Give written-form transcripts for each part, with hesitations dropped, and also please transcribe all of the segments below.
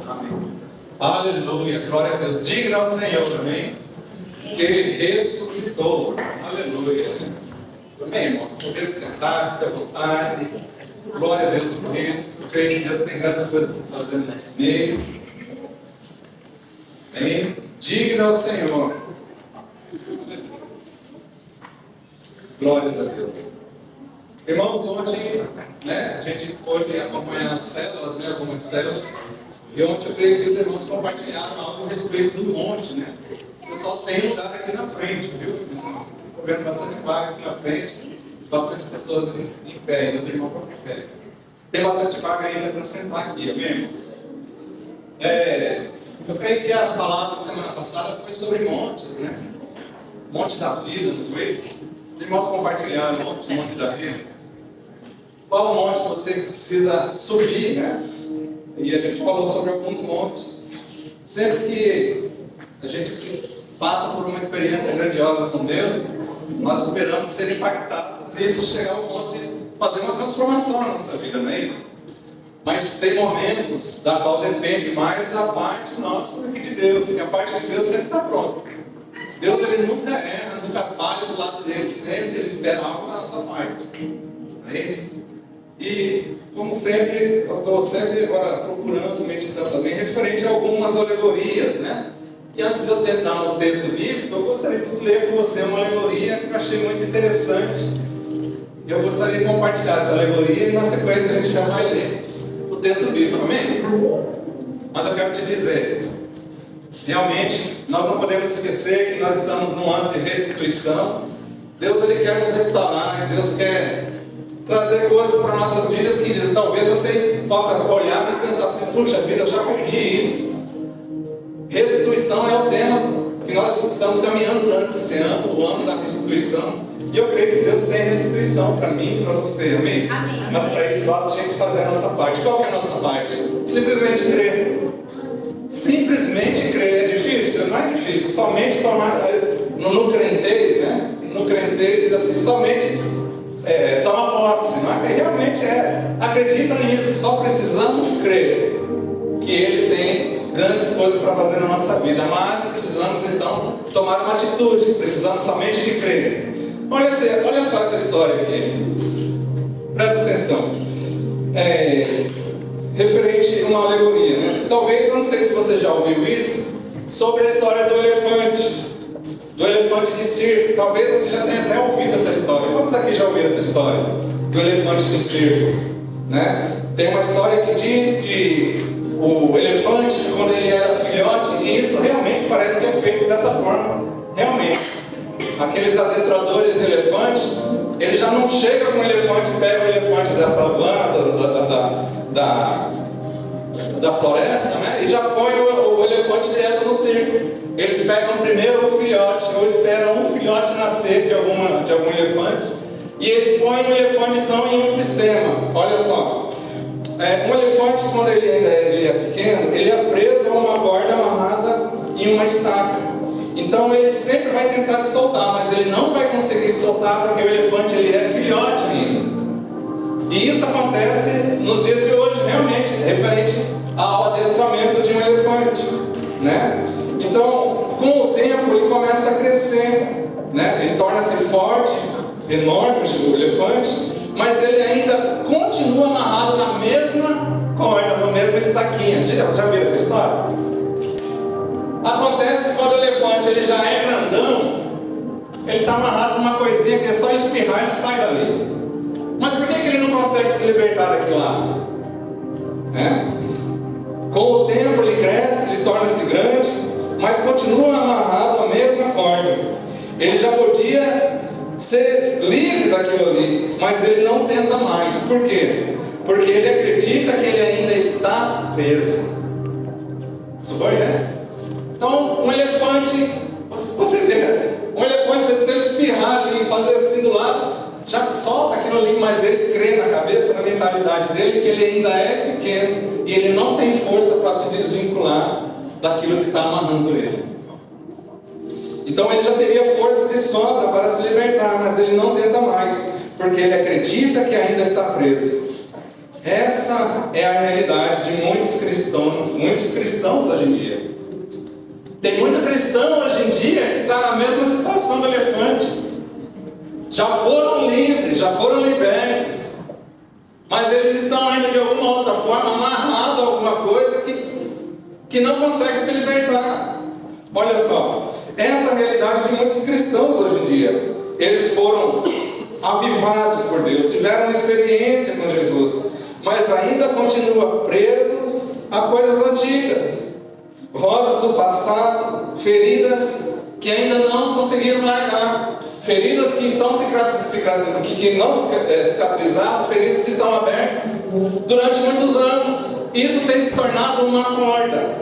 Amém. Aleluia, glória a Deus. Digno ao Senhor, amém? Que Ele ressuscitou. Aleluia. Amém, irmão? Poder sentar, fica à vontade. Glória a Deus por isso. Eu creio que Deus tem grandes coisas para fazer no nosso meio. Amém? Digno ao Senhor. Glórias a Deus. Irmãos, ontem, a gente pôde acompanhar as células, algumas células. E ontem eu creio que os irmãos compartilharam algo a respeito do monte, O pessoal tem lugar aqui na frente, viu? Estou vendo bastante vaga aqui na frente, bastante pessoas em pé, e os irmãos estão em pé. Tem bastante vaga ainda para sentar aqui, amém, irmãos? Eu creio que a palavra da semana passada foi sobre montes, Monte da vida, não foi isso? Os irmãos compartilharam o monte da vida. Qual monte você precisa subir, E a gente falou sobre alguns montes. Sempre que a gente passa por uma experiência grandiosa com Deus, nós esperamos ser impactados e isso chegar ao ponto de fazer uma transformação na nossa vida, não é isso? Mas tem momentos da qual depende mais da parte nossa do que de Deus, que a parte de Deus sempre está pronta. Deus ele nunca erra, nunca falha do lado dele, sempre ele espera algo da nossa parte. Não é isso? E, como sempre, eu estou sempre agora procurando, meditando também, referente a algumas alegorias, E antes de eu entrar no texto bíblico, eu gostaria de ler com você uma alegoria que eu achei muito interessante. Eu gostaria de compartilhar essa alegoria e, na sequência, a gente já vai ler o texto bíblico, amém? Mas eu quero te dizer, realmente, nós não podemos esquecer que nós estamos num ano de restituição. Deus ele quer nos restaurar, Deus quer trazer coisas para nossas vidas que talvez você possa olhar e pensar assim, puxa vida, eu já perdi isso. Restituição é o tema que nós estamos caminhando durante esse ano, o ano da restituição. E eu creio que Deus tem restituição para mim e para você, amém? Amém. Mas para isso basta a gente fazer a nossa parte. Qual que é a nossa parte? Simplesmente crer. Simplesmente crer. É difícil? Não é difícil. Somente tomar no crentez, No crentez diz assim, somente toma posse, não é? Realmente acredita nisso, só precisamos crer que Ele tem grandes coisas para fazer na nossa vida, mas precisamos então tomar uma atitude, precisamos somente de crer. Olha só essa história aqui, presta atenção, referente a uma alegoria, Talvez, eu não sei se você já ouviu isso, sobre a história do elefante de circo. Talvez você já tenha até ouvido essa história. Quantos aqui já ouviram essa história do elefante de circo? Tem uma história que diz que o elefante, quando ele era filhote, e isso realmente parece que é feito dessa forma, realmente. Aqueles adestradores de elefante, ele já não chega com o elefante, pega o elefante da savana, da floresta, e já põe o elefante direto no circo. Eles pegam primeiro o filhote, ou esperam um filhote nascer de algum elefante, e eles põem o elefante então em um sistema. Olha só, um elefante, quando ele é pequeno, ele é preso a uma corda amarrada em uma estaca. Então ele sempre vai tentar se soltar, mas ele não vai conseguir se soltar porque o elefante ele é filhote ainda. E isso acontece nos dias de hoje, realmente, referente ao adestramento de um elefante, Então, com o tempo, ele começa a crescer, Ele torna-se forte, enorme, o elefante, mas ele ainda continua amarrado na mesma corda, na mesma estaquinha. Já viu essa história? Acontece que quando o elefante ele já é grandão, ele está amarrado numa coisinha que é só espirrar e ele sai dali. Mas por que ele não consegue se libertar daquilo lá? Com o tempo ele cresce, ele torna-se grande, mas continua amarrado à mesma corda. Ele já podia ser livre daquilo ali, mas ele não tenta mais. Por quê? Porque ele acredita que ele ainda está preso. Isso foi, Então, um elefante, você vê, um elefante, se ele espirrar ali e fazer assim do lado, já solta aquilo ali, mas ele crê na cabeça, na mentalidade dele, que ele ainda é pequeno e ele não tem força para se desvincular daquilo que está amarrando ele. Então ele já teria força de sobra para se libertar, mas ele não tenta mais, porque ele acredita que ainda está preso. Essa é a realidade de muitos cristãos hoje em dia. Tem muito cristão hoje em dia que está na mesma situação do elefante. Já foram livres, já foram libertos, mas eles estão ainda de alguma outra forma amarrados a alguma coisa que não consegue se libertar. Olha só, essa é a realidade de muitos cristãos hoje em dia. Eles foram avivados por Deus, tiveram uma experiência com Jesus, mas ainda continuam presos a coisas antigas, vozes do passado, feridas que ainda não conseguiram largar, feridas que estão que não cicatrizaram, feridas que estão abertas durante muitos anos. Isso tem se tornado uma corda,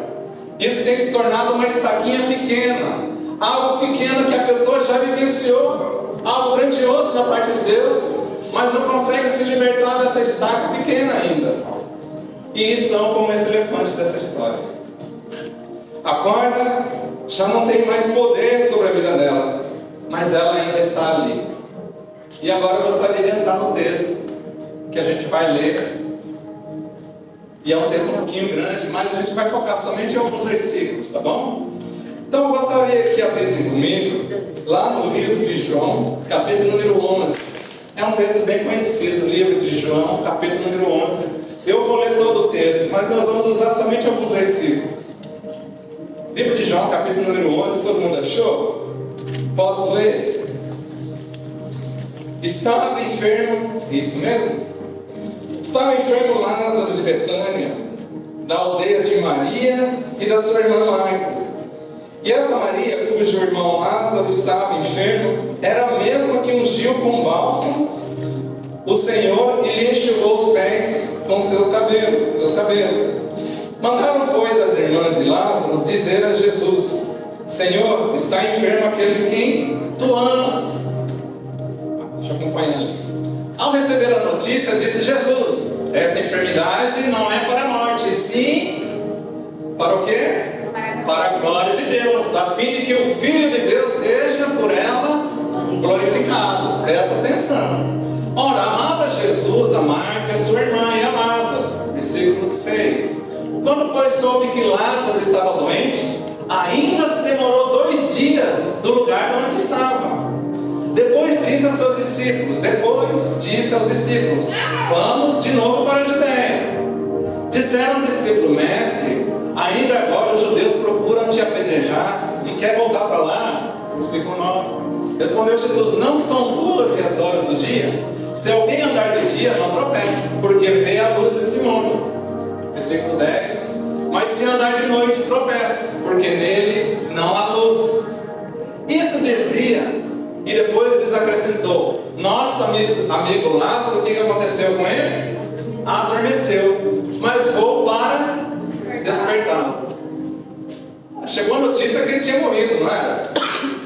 isso tem se tornado uma estaquinha pequena, algo pequeno que a pessoa já vivenciou, algo grandioso da parte de Deus, mas não consegue se libertar dessa estaca pequena ainda. E estão como esse elefante dessa história. A corda já não tem mais poder sobre a vida dela, mas ela ainda está ali. E agora eu gostaria de entrar no texto que a gente vai ler. E é um texto um pouquinho grande, mas a gente vai focar somente em alguns versículos, tá bom? Então eu gostaria que abrissem comigo lá no livro de João, capítulo número 11. É um texto bem conhecido, o livro de João, capítulo número 11. Eu vou ler todo o texto, mas nós vamos usar somente alguns versículos. Livro de João, capítulo número 11, todo mundo achou? Posso ler? Estava enfermo, isso mesmo? Estava enfermo Lázaro de Betânia, da aldeia de Maria e da sua irmã Marta. E essa Maria, cujo irmão Lázaro estava enfermo, era a mesma que ungiu com bálsamos o Senhor e lhe enxugou os pés com seus cabelos. Mandaram, pois, as irmãs de Lázaro dizer a Jesus: Senhor, está enfermo aquele quem tu amas. Deixa eu acompanhar ali. Ao receber a notícia, disse Jesus: essa enfermidade não é para a morte, sim para o quê? Para a glória de Deus, a fim de que o Filho de Deus seja por ela glorificado. Presta atenção. Ora, amava Jesus a Marta, a sua irmã e a Lázaro. Versículo 6. Quando, pois, soube que Lázaro estava doente, ainda se demorou 2 dias do lugar de onde estava. Depois disse aos discípulos: vamos de novo para a Judéia. Disseram os discípulos: Mestre, ainda agora os judeus procuram te apedrejar e quer voltar para lá? Versículo 9. Respondeu Jesus: não são 2 as horas do dia? Se alguém andar de dia, não tropece, porque vê a luz desse mundo. Versículo 10. Mas se andar de noite, tropece, porque nele não há luz. Isso dizia, e depois lhes acrescentou: nosso amigo Lázaro, o que aconteceu com ele? Adormeceu, mas vou para despertá-lo. Chegou a notícia que ele tinha morrido, não era?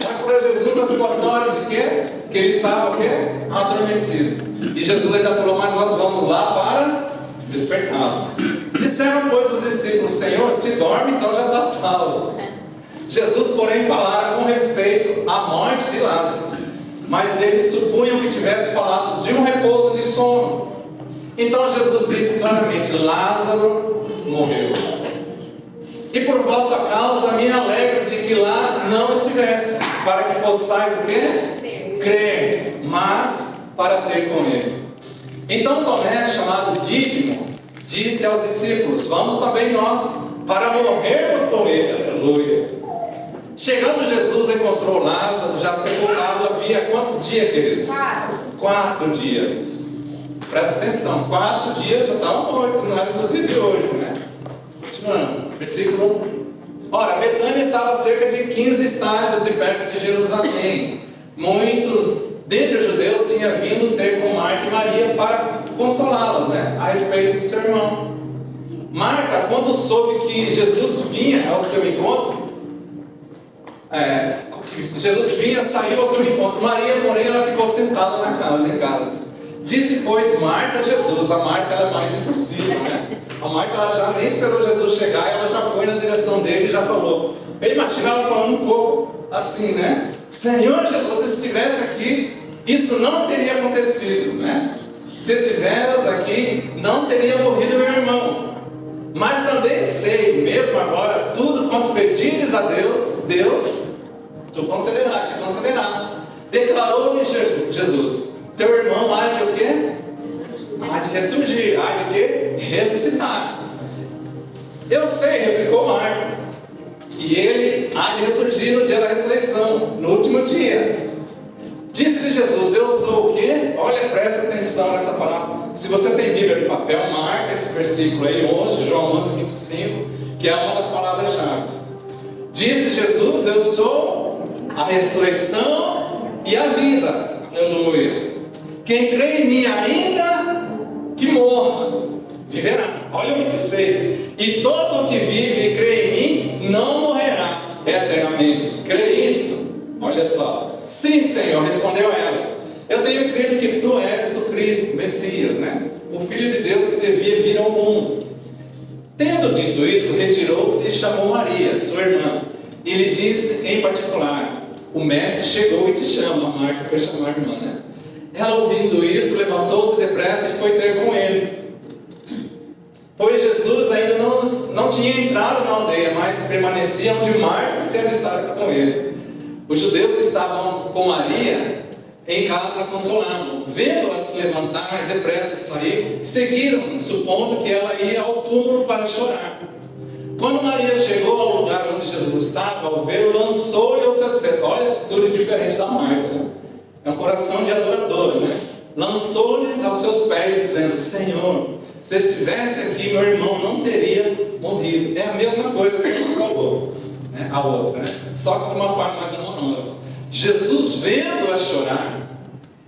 Mas para Jesus a situação era de quê? Que ele estava o quê? Adormecido. E Jesus ainda falou: mas nós vamos lá para despertá-lo. Disseram, pois, os discípulos: Senhor, se dorme, então já está salvo. Jesus, porém, falara com respeito à morte de Lázaro, mas eles supunham que tivesse falado de um repouso de sono. Então Jesus disse claramente: Lázaro morreu. E por vossa causa me alegro de que lá não estivesse, para que possais o quê? Crer, mas para ter com ele. Então Tomé, chamado Dídimo, disse aos discípulos: vamos também nós, para morrermos com ele. Aleluia. Chegando Jesus, encontrou Lázaro já sepultado havia quantos dias, queridos? 4 dias. Presta atenção, 4 dias já estava morto, não era dos dias de hoje, né? Continuando, versículo 1. Ora, Betânia estava a cerca de 15 estádios de perto de Jerusalém. Muitos dentre os judeus tinham vindo ter com Marta e Maria para consolá-las, né? A respeito do seu irmão. Marta, quando soube que Jesus vinha ao seu encontro, saiu ao seu encontro. Maria, porém, ela ficou sentada em casa. Disse, pois, Marta a Jesus. A Marta, ela é mais impossível, né? A Marta, ela já nem esperou Jesus chegar, ela já foi na direção dele e já falou. Bem, imagina ela falando um pouco assim, né? Senhor Jesus, se estivesse aqui, isso não teria acontecido, né? Se estiveras aqui, não teria morrido meu irmão. Mas também sei, mesmo agora, tudo quanto pedires a Deus, Deus te concederá. Declarou-lhe Jesus: teu irmão há de o quê? Há de ressurgir. Há de quê? Ressuscitar. Eu sei, replicou Marta, que ele há de ressurgir no dia da ressurreição, no último dia. Disse-lhe Jesus: eu sou o quê? Olha, presta atenção nessa palavra. Se você tem Bíblia de papel, marca esse versículo aí, João 11:25, que é uma das palavras-chave. Disse Jesus: eu sou a ressurreição e a vida. Aleluia. Quem crê em mim, ainda que morra, viverá. Olha o 26. E todo o que vive e crê em mim não morrerá eternamente. Crê isto? Olha só. Sim, Senhor, respondeu ela. Eu tenho crido que tu és o Cristo, Messias, né? O Filho de Deus que devia vir ao mundo. Tendo dito isso, retirou-se e chamou Maria, sua irmã, e lhe disse em particular: o mestre chegou e te chama. A Marta foi chamar a irmã, né? Ela, ouvindo isso, levantou-se depressa e foi ter com ele. Pois Jesus ainda não tinha entrado na aldeia, mas permanecia onde Marta se avistara com ele. Os judeus que estavam com Maria em casa a consolavam. Vendo-a se levantar depressa e sair, seguiram, supondo que ela ia ao túmulo para chorar. Quando Maria chegou ao lugar onde Jesus estava, ao ver-o, lançou-lhe aos seus pés. Olha a atitude diferente da Marta, né? É um coração de adoradora, né? Lançou-lhes aos seus pés, dizendo: Senhor, se estivesse aqui, meu irmão não teria morrido. É a mesma coisa que ele falou, né? A outra, né? Só que de uma forma mais amorosa. Jesus, vendo-a chorar,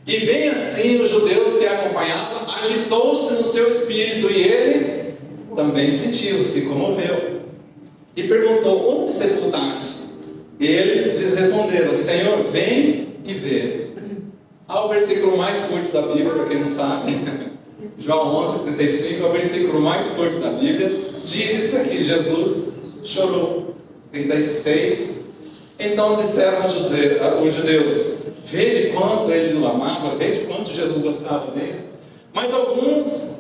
e bem assim os judeus que a acompanhavam, agitou-se no seu espírito, e ele também sentiu, se comoveu, e perguntou: onde sepultaste? Eles lhes responderam: Senhor, vem e vê. Há o versículo mais curto da Bíblia, para quem não sabe, João 11:35, é o versículo mais curto da Bíblia. Diz isso aqui: Jesus chorou. 36. Então disseram os judeus: vede quanto ele o amava, vede quanto Jesus gostava dele. Mas alguns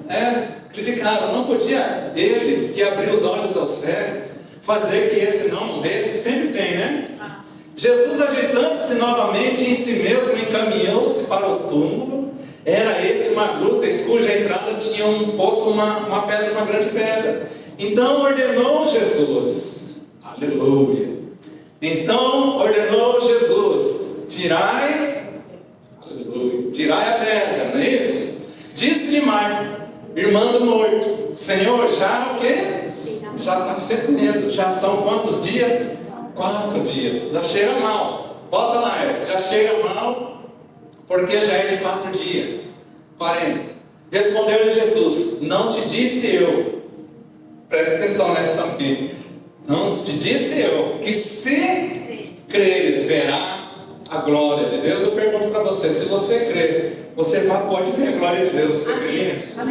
criticaram: não podia ele, que abriu os olhos ao cego, fazer que esse não morresse? Sempre tem, né? Jesus, ajeitando-se novamente em si mesmo, encaminhou-se para o túmulo. Era esse uma gruta em cuja entrada tinha um poço, uma pedra, uma grande pedra. Então ordenou Jesus, aleluia. Então ordenou Jesus: tirai a pedra, não é isso? Disse-lhe Marta, irmã do morto: Senhor, já o quê? Já está fedendo. Já são quantos dias? 4 dias. Já cheira mal. Bota lá, já cheira mal, porque já é de 4 dias. 40. Respondeu-lhe Jesus: não te disse eu, presta atenção nessa também, não te disse eu, que se creres, verá a glória de Deus? Eu pergunto para você: se você crer, você pode ver a glória de Deus? Você crê nisso?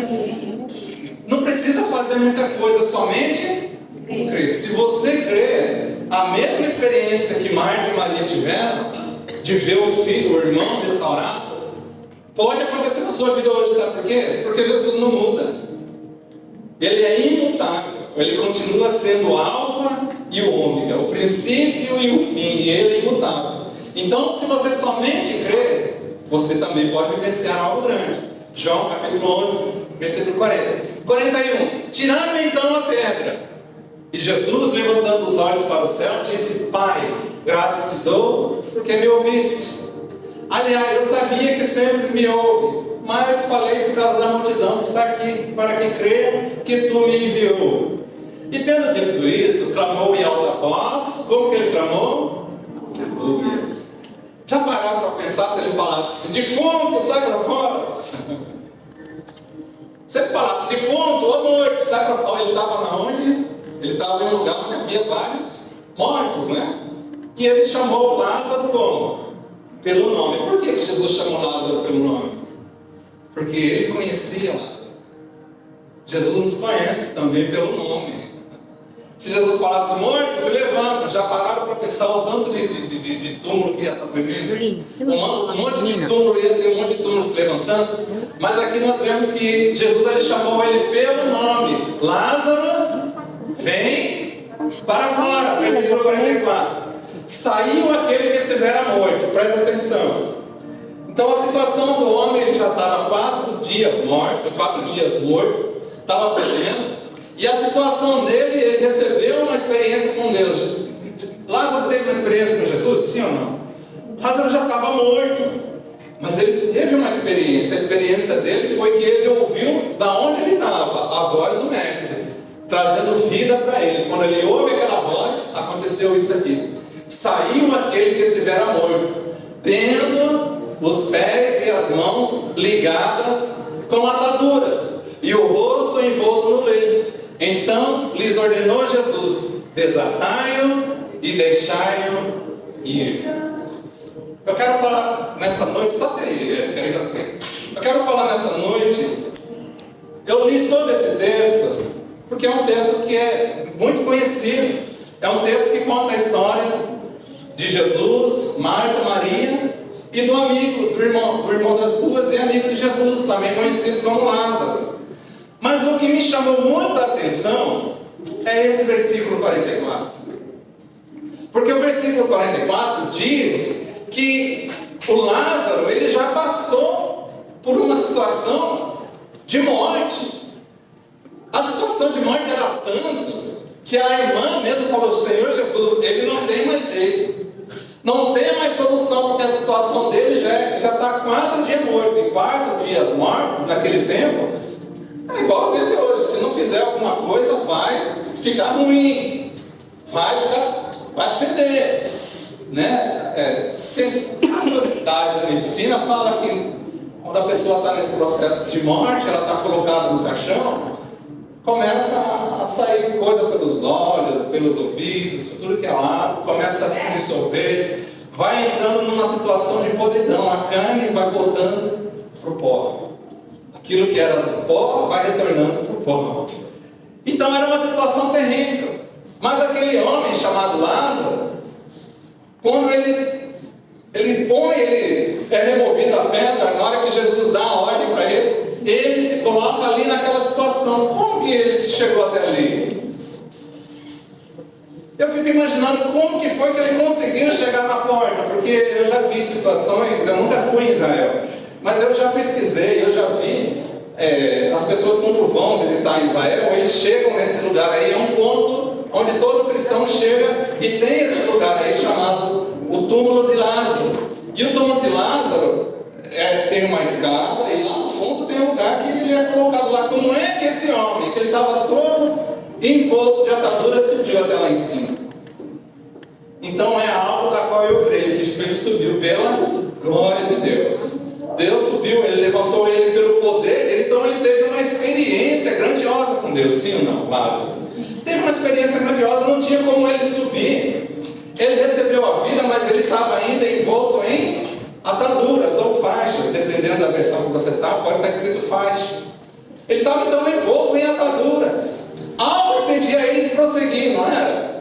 Não precisa fazer muita coisa, somente crer. Se você crer, a mesma experiência que Marta e Maria tiveram, de ver o irmão restaurado, pode acontecer na sua vida hoje. Sabe por quê? Porque Jesus não muda. Ele é imutável. Ele continua sendo o alfa e o ômega, o princípio e o fim, e ele é imutável. Então, se você somente crer, você também pode vivenciar algo grande. João capítulo 11, versículo 40. 41. Tiraram então a pedra. E Jesus, levantando os olhos para o céu, disse: Pai, graças te dou, porque me ouviste. Aliás, eu sabia que sempre me ouve, mas falei por causa da multidão que está aqui, para que creia que tu me enviou. E tendo dito isso, clamou em alta voz. Como que ele clamou? Aleluia. Já pararam para pensar se ele falasse assim: defunto, sai para fora? Se ele falasse: defunto, ô morto, sai para fora, ele estava na onde? Ele estava em um lugar onde havia vários mortos, né? E ele chamou Lázaro como? Pelo nome. Por que Jesus chamou Lázaro pelo nome? Porque ele conhecia Lázaro. Jesus nos conhece também pelo nome. Se Jesus falasse morto, se levanta. Já pararam para pensar o tanto de túmulo que ia estar tremendo? Um monte de túmulo, ia ter um monte de túmulo se levantando. Mas aqui nós vemos que Jesus ele chamou ele pelo nome: Lázaro, vem para fora. Versículo 44. Saiu aquele que estivera morto. Presta atenção. Então a situação do homem, ele já estava 4 dias morto, estava fedendo. E a situação dele, ele recebeu uma experiência com Deus. Lázaro teve uma experiência com Jesus? Sim ou não? Lázaro já estava morto, mas ele teve uma experiência. A experiência dele foi que ele ouviu da onde ele estava, a voz do mestre, trazendo vida para ele. Quando ele ouve aquela voz, aconteceu isso aqui. Saiu aquele que estivera morto, tendo os pés e as mãos ligadas com ataduras, e o rosto envolto no lenço. Então lhes ordenou Jesus: desatai-o e deixai-o ir. Eu quero falar nessa noite, só tem aí, eu quero falar nessa noite. Eu li todo esse texto, porque é um texto que é muito conhecido. É um texto que conta a história de Jesus, Marta, Maria e do amigo, do irmão das duas, e amigo de Jesus, também conhecido como Lázaro. Mas o que me chamou muita atenção é esse versículo 44. Porque o versículo 44 diz que o Lázaro, ele já passou por uma situação de morte. A situação de morte era tanto que a irmã mesmo falou: Senhor Jesus, ele não tem mais jeito, não tem mais solução, porque a situação dele já está 4 dias morto. E 4 dias mortos naquele tempo é igual aos dias de hoje. Se não fizer alguma coisa, vai ficar ruim, vai feder, né? A sociedade da medicina fala que quando a pessoa está nesse processo de morte, ela está colocada no caixão, começa a sair coisa pelos olhos, pelos ouvidos, tudo que é lado, começa a se dissolver, vai entrando numa situação de podridão, a carne vai voltando para o pó. Aquilo que era do pó vai retornando para o pó. Então era uma situação terrível. Mas aquele homem chamado Lázaro, quando ele é removido a pedra, na hora que Jesus dá a ordem para ele, ele se coloca ali naquela situação. Como que ele chegou até ali? Eu fico imaginando como que foi que ele conseguiu chegar na porta, porque eu já vi situações, eu nunca fui em Israel, mas eu já pesquisei, eu já vi as pessoas quando vão visitar Israel, eles chegam nesse lugar aí, é um ponto onde todo cristão chega, e tem esse lugar aí chamado o túmulo de Lázaro. E o túmulo de Lázaro tem uma escada, e lá no fundo tem um lugar que ele é colocado lá. Como é que esse homem, que ele estava todo envolto de ataduras, subiu até lá em cima? Então é algo da qual eu creio que ele subiu pela glória de Deus. Deus subiu, ele levantou ele pelo poder dele. Então ele teve uma experiência grandiosa com Deus, sim ou não, Lázaro? Teve uma experiência grandiosa, não tinha como ele subir. Ele recebeu a vida, mas ele estava ainda envolto em ataduras ou faixas, dependendo da versão que você está, pode estar escrito faixa. Ele estava então envolto em ataduras. Algo impedia ele de prosseguir, não era?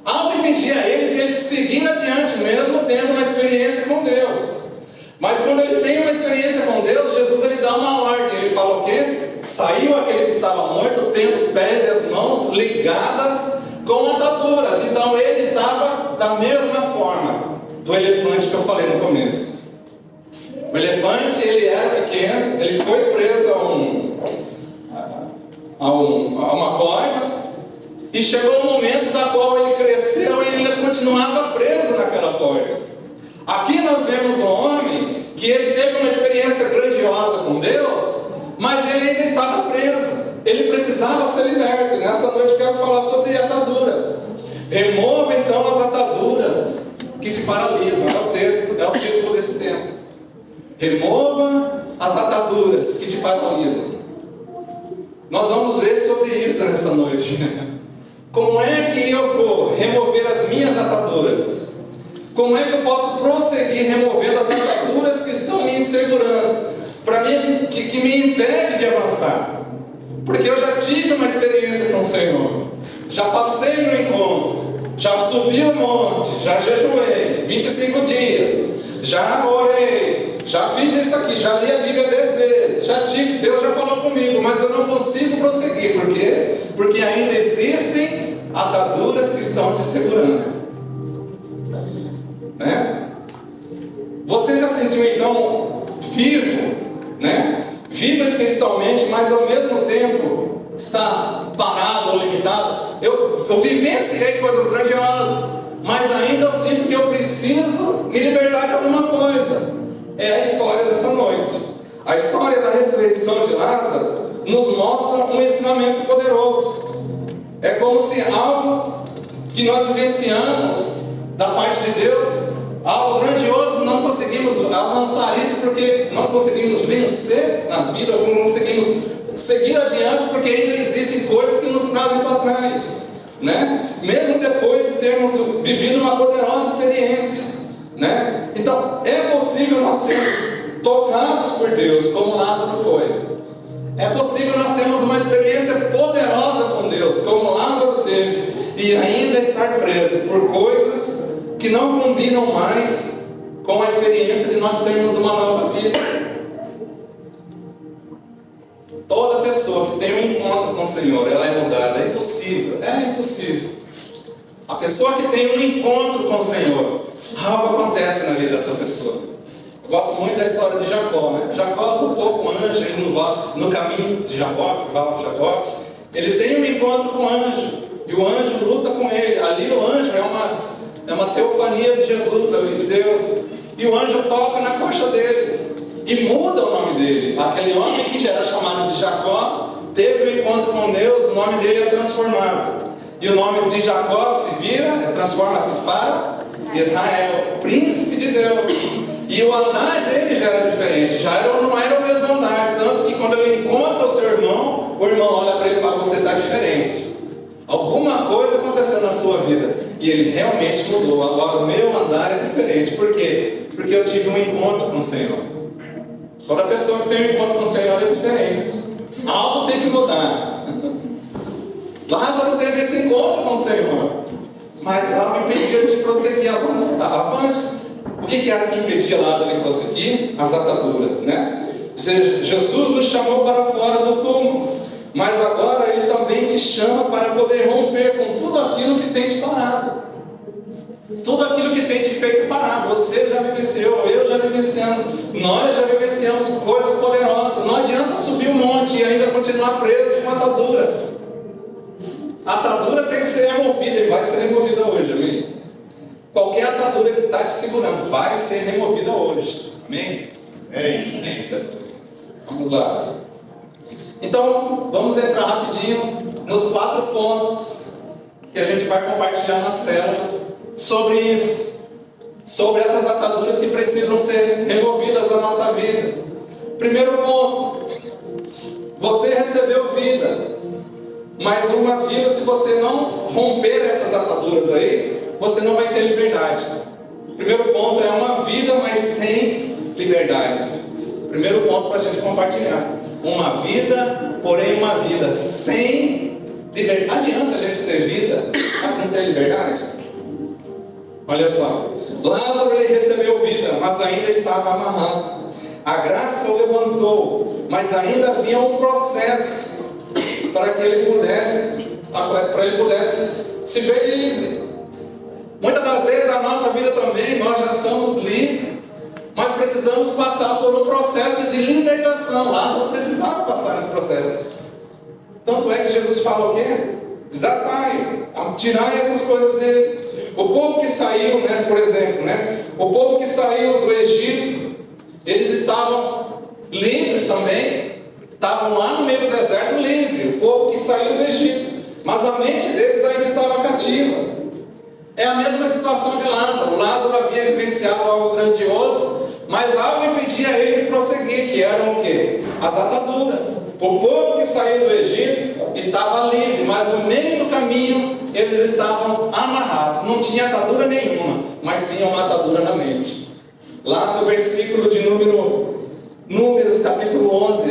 Algo impedia ele de seguir adiante, mesmo tendo uma experiência com Deus. Mas quando ele tem uma experiência com Deus, Jesus ele dá uma ordem. Ele fala o quê? Saiu aquele que estava morto, tendo os pés e as mãos ligadas com ataduras. Então ele estava da mesma forma do elefante que eu falei no começo. O elefante, ele era pequeno, ele foi preso a uma corda, e chegou um momento da qual ele cresceu e ele continuava preso naquela corda. Aqui nós vemos um homem que ele teve uma experiência grandiosa com Deus, mas ele ainda estava preso. Ele precisava ser liberto. E nessa noite eu quero falar sobre ataduras. Remova então as ataduras que te paralisam. É o texto, é o título desse tempo. Remova as ataduras que te paralisam. Nós vamos ver sobre isso nessa noite. Como é que eu vou remover as minhas ataduras? Como é que eu posso prosseguir removendo as ataduras que estão me insegurando, que me impede de avançar? Porque eu já tive uma experiência com o Senhor. já passei no encontro, já subi o monte, já jejuei 25 dias, já orei, já fiz isso aqui, já li a Bíblia 10 vezes, já tive, Deus já falou comigo, mas eu não consigo prosseguir. Por quê? Porque ainda existem ataduras que estão te segurando, né? Você já sentiu então vivo, né? Vivo espiritualmente, mas ao mesmo tempo está parado ou limitado? Eu vivenciei coisas grandiosas, mas ainda eu sinto que eu preciso me libertar de alguma coisa. É a história dessa noite. A história da ressurreição de Lázaro nos mostra um ensinamento poderoso. É como se algo que nós vivenciamos da parte de Deus, algo grandioso, não conseguimos avançar isso porque não conseguimos vencer na vida, não conseguimos seguir adiante porque ainda existem coisas que nos trazem para trás, né? Mesmo depois de termos vivido uma poderosa experiência, né? Então é possível nós sermos tocados por Deus como Lázaro foi. É possível nós termos uma experiência poderosa com Deus como Lázaro teve e ainda estar preso por coisas que não combinam mais com a experiência de nós termos uma nova vida. Toda pessoa que tem um encontro com o Senhor, ela é mudada. É impossível, é impossível. A pessoa que tem um encontro com o Senhor, algo acontece na vida dessa pessoa. Eu gosto muito da história de Jacó, né? Jacó lutou com o anjo no caminho de Jacó, que vai a Jacó. Ele tem um encontro com o anjo, e o anjo luta com ele. Ali o anjo é uma teofania de Jesus, ali de Deus. E o anjo toca na coxa dele e muda o nome dele. Aquele homem que já era chamado de Jacó teve um encontro com Deus, o nome dele é transformado. E o nome de Jacó se vira, transforma-se para Israel, príncipe de Deus. E o andar dele já era diferente, não era o mesmo andar. Tanto que quando ele encontra o seu irmão, o irmão olha para ele e fala: você está diferente. Alguma coisa aconteceu na sua vida e ele realmente mudou. Agora o meu andar é diferente. Por quê? Porque eu tive um encontro com o Senhor. Toda pessoa que tem um encontro com o Senhor é diferente. Algo tem que mudar. Lázaro teve esse encontro com o Senhor, mas algo impedia ele prosseguir avante. O que era que impedia Lázaro de prosseguir? As ataduras, né? Jesus nos chamou para fora do túmulo, mas agora Ele também te chama para poder romper com tudo aquilo que tem te parado. Tudo aquilo que tem te feito parar. Você já vivenciou, eu já vivenciamos, nós já vivenciamos coisas poderosas. Não adianta subir um monte e ainda continuar preso em uma atadura. A atadura tem que ser removida e vai ser removida hoje, amém? Qualquer atadura que está te segurando vai ser removida hoje, amém? Vamos lá. Então, vamos entrar rapidinho nos 4 pontos que a gente vai compartilhar na célula sobre isso, sobre essas ataduras que precisam ser removidas da nossa vida. Primeiro ponto: você recebeu vida, mas uma vida, se você não romper essas ataduras aí, você não vai ter liberdade. Primeiro ponto é uma vida, mas sem liberdade. Primeiro ponto para a gente compartilhar: uma vida, porém uma vida sem liberdade. Adianta a gente ter vida, mas não ter liberdade? Olha só, Lázaro ele recebeu vida, mas ainda estava amarrado. A graça o levantou, mas ainda havia um processo para que ele pudesse se ver livre. Muitas das vezes na nossa vida também nós já somos livres, mas precisamos passar por um processo de libertação. Lázaro precisava passar nesse processo. Tanto é que Jesus fala o quê? Desatai, tirai essas coisas dele. O povo que saiu, né, por exemplo, né, o povo que saiu do Egito, eles estavam livres também, estavam lá no meio do deserto livre, o povo que saiu do Egito, mas a mente deles ainda estava cativa. É a mesma situação de Lázaro. Lázaro havia vivenciado algo grandioso, mas algo impedia ele de prosseguir, que eram o quê? As ataduras. O povo que saiu do Egito estava livre, mas no meio do caminho eles estavam amarrados. Não tinha atadura nenhuma, mas tinha uma atadura na mente. Lá no versículo de Números capítulo 11,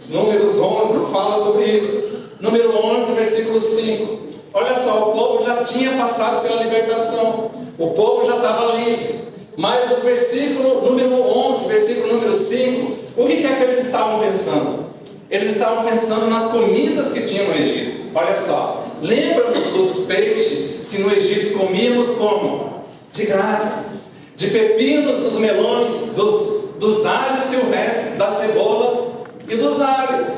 Números 11 fala sobre isso. Número 11, versículo 5. Olha só, o povo já tinha passado pela libertação, o povo já estava livre. Mas no versículo número 11, versículo número 5, o que é que eles estavam pensando? Eles estavam pensando nas comidas que tinham no Egito. Olha só, lembra-nos dos peixes que no Egito comíamos como? De graça, de pepinos, dos melões, dos alhos silvestres, das cebolas e dos alhos.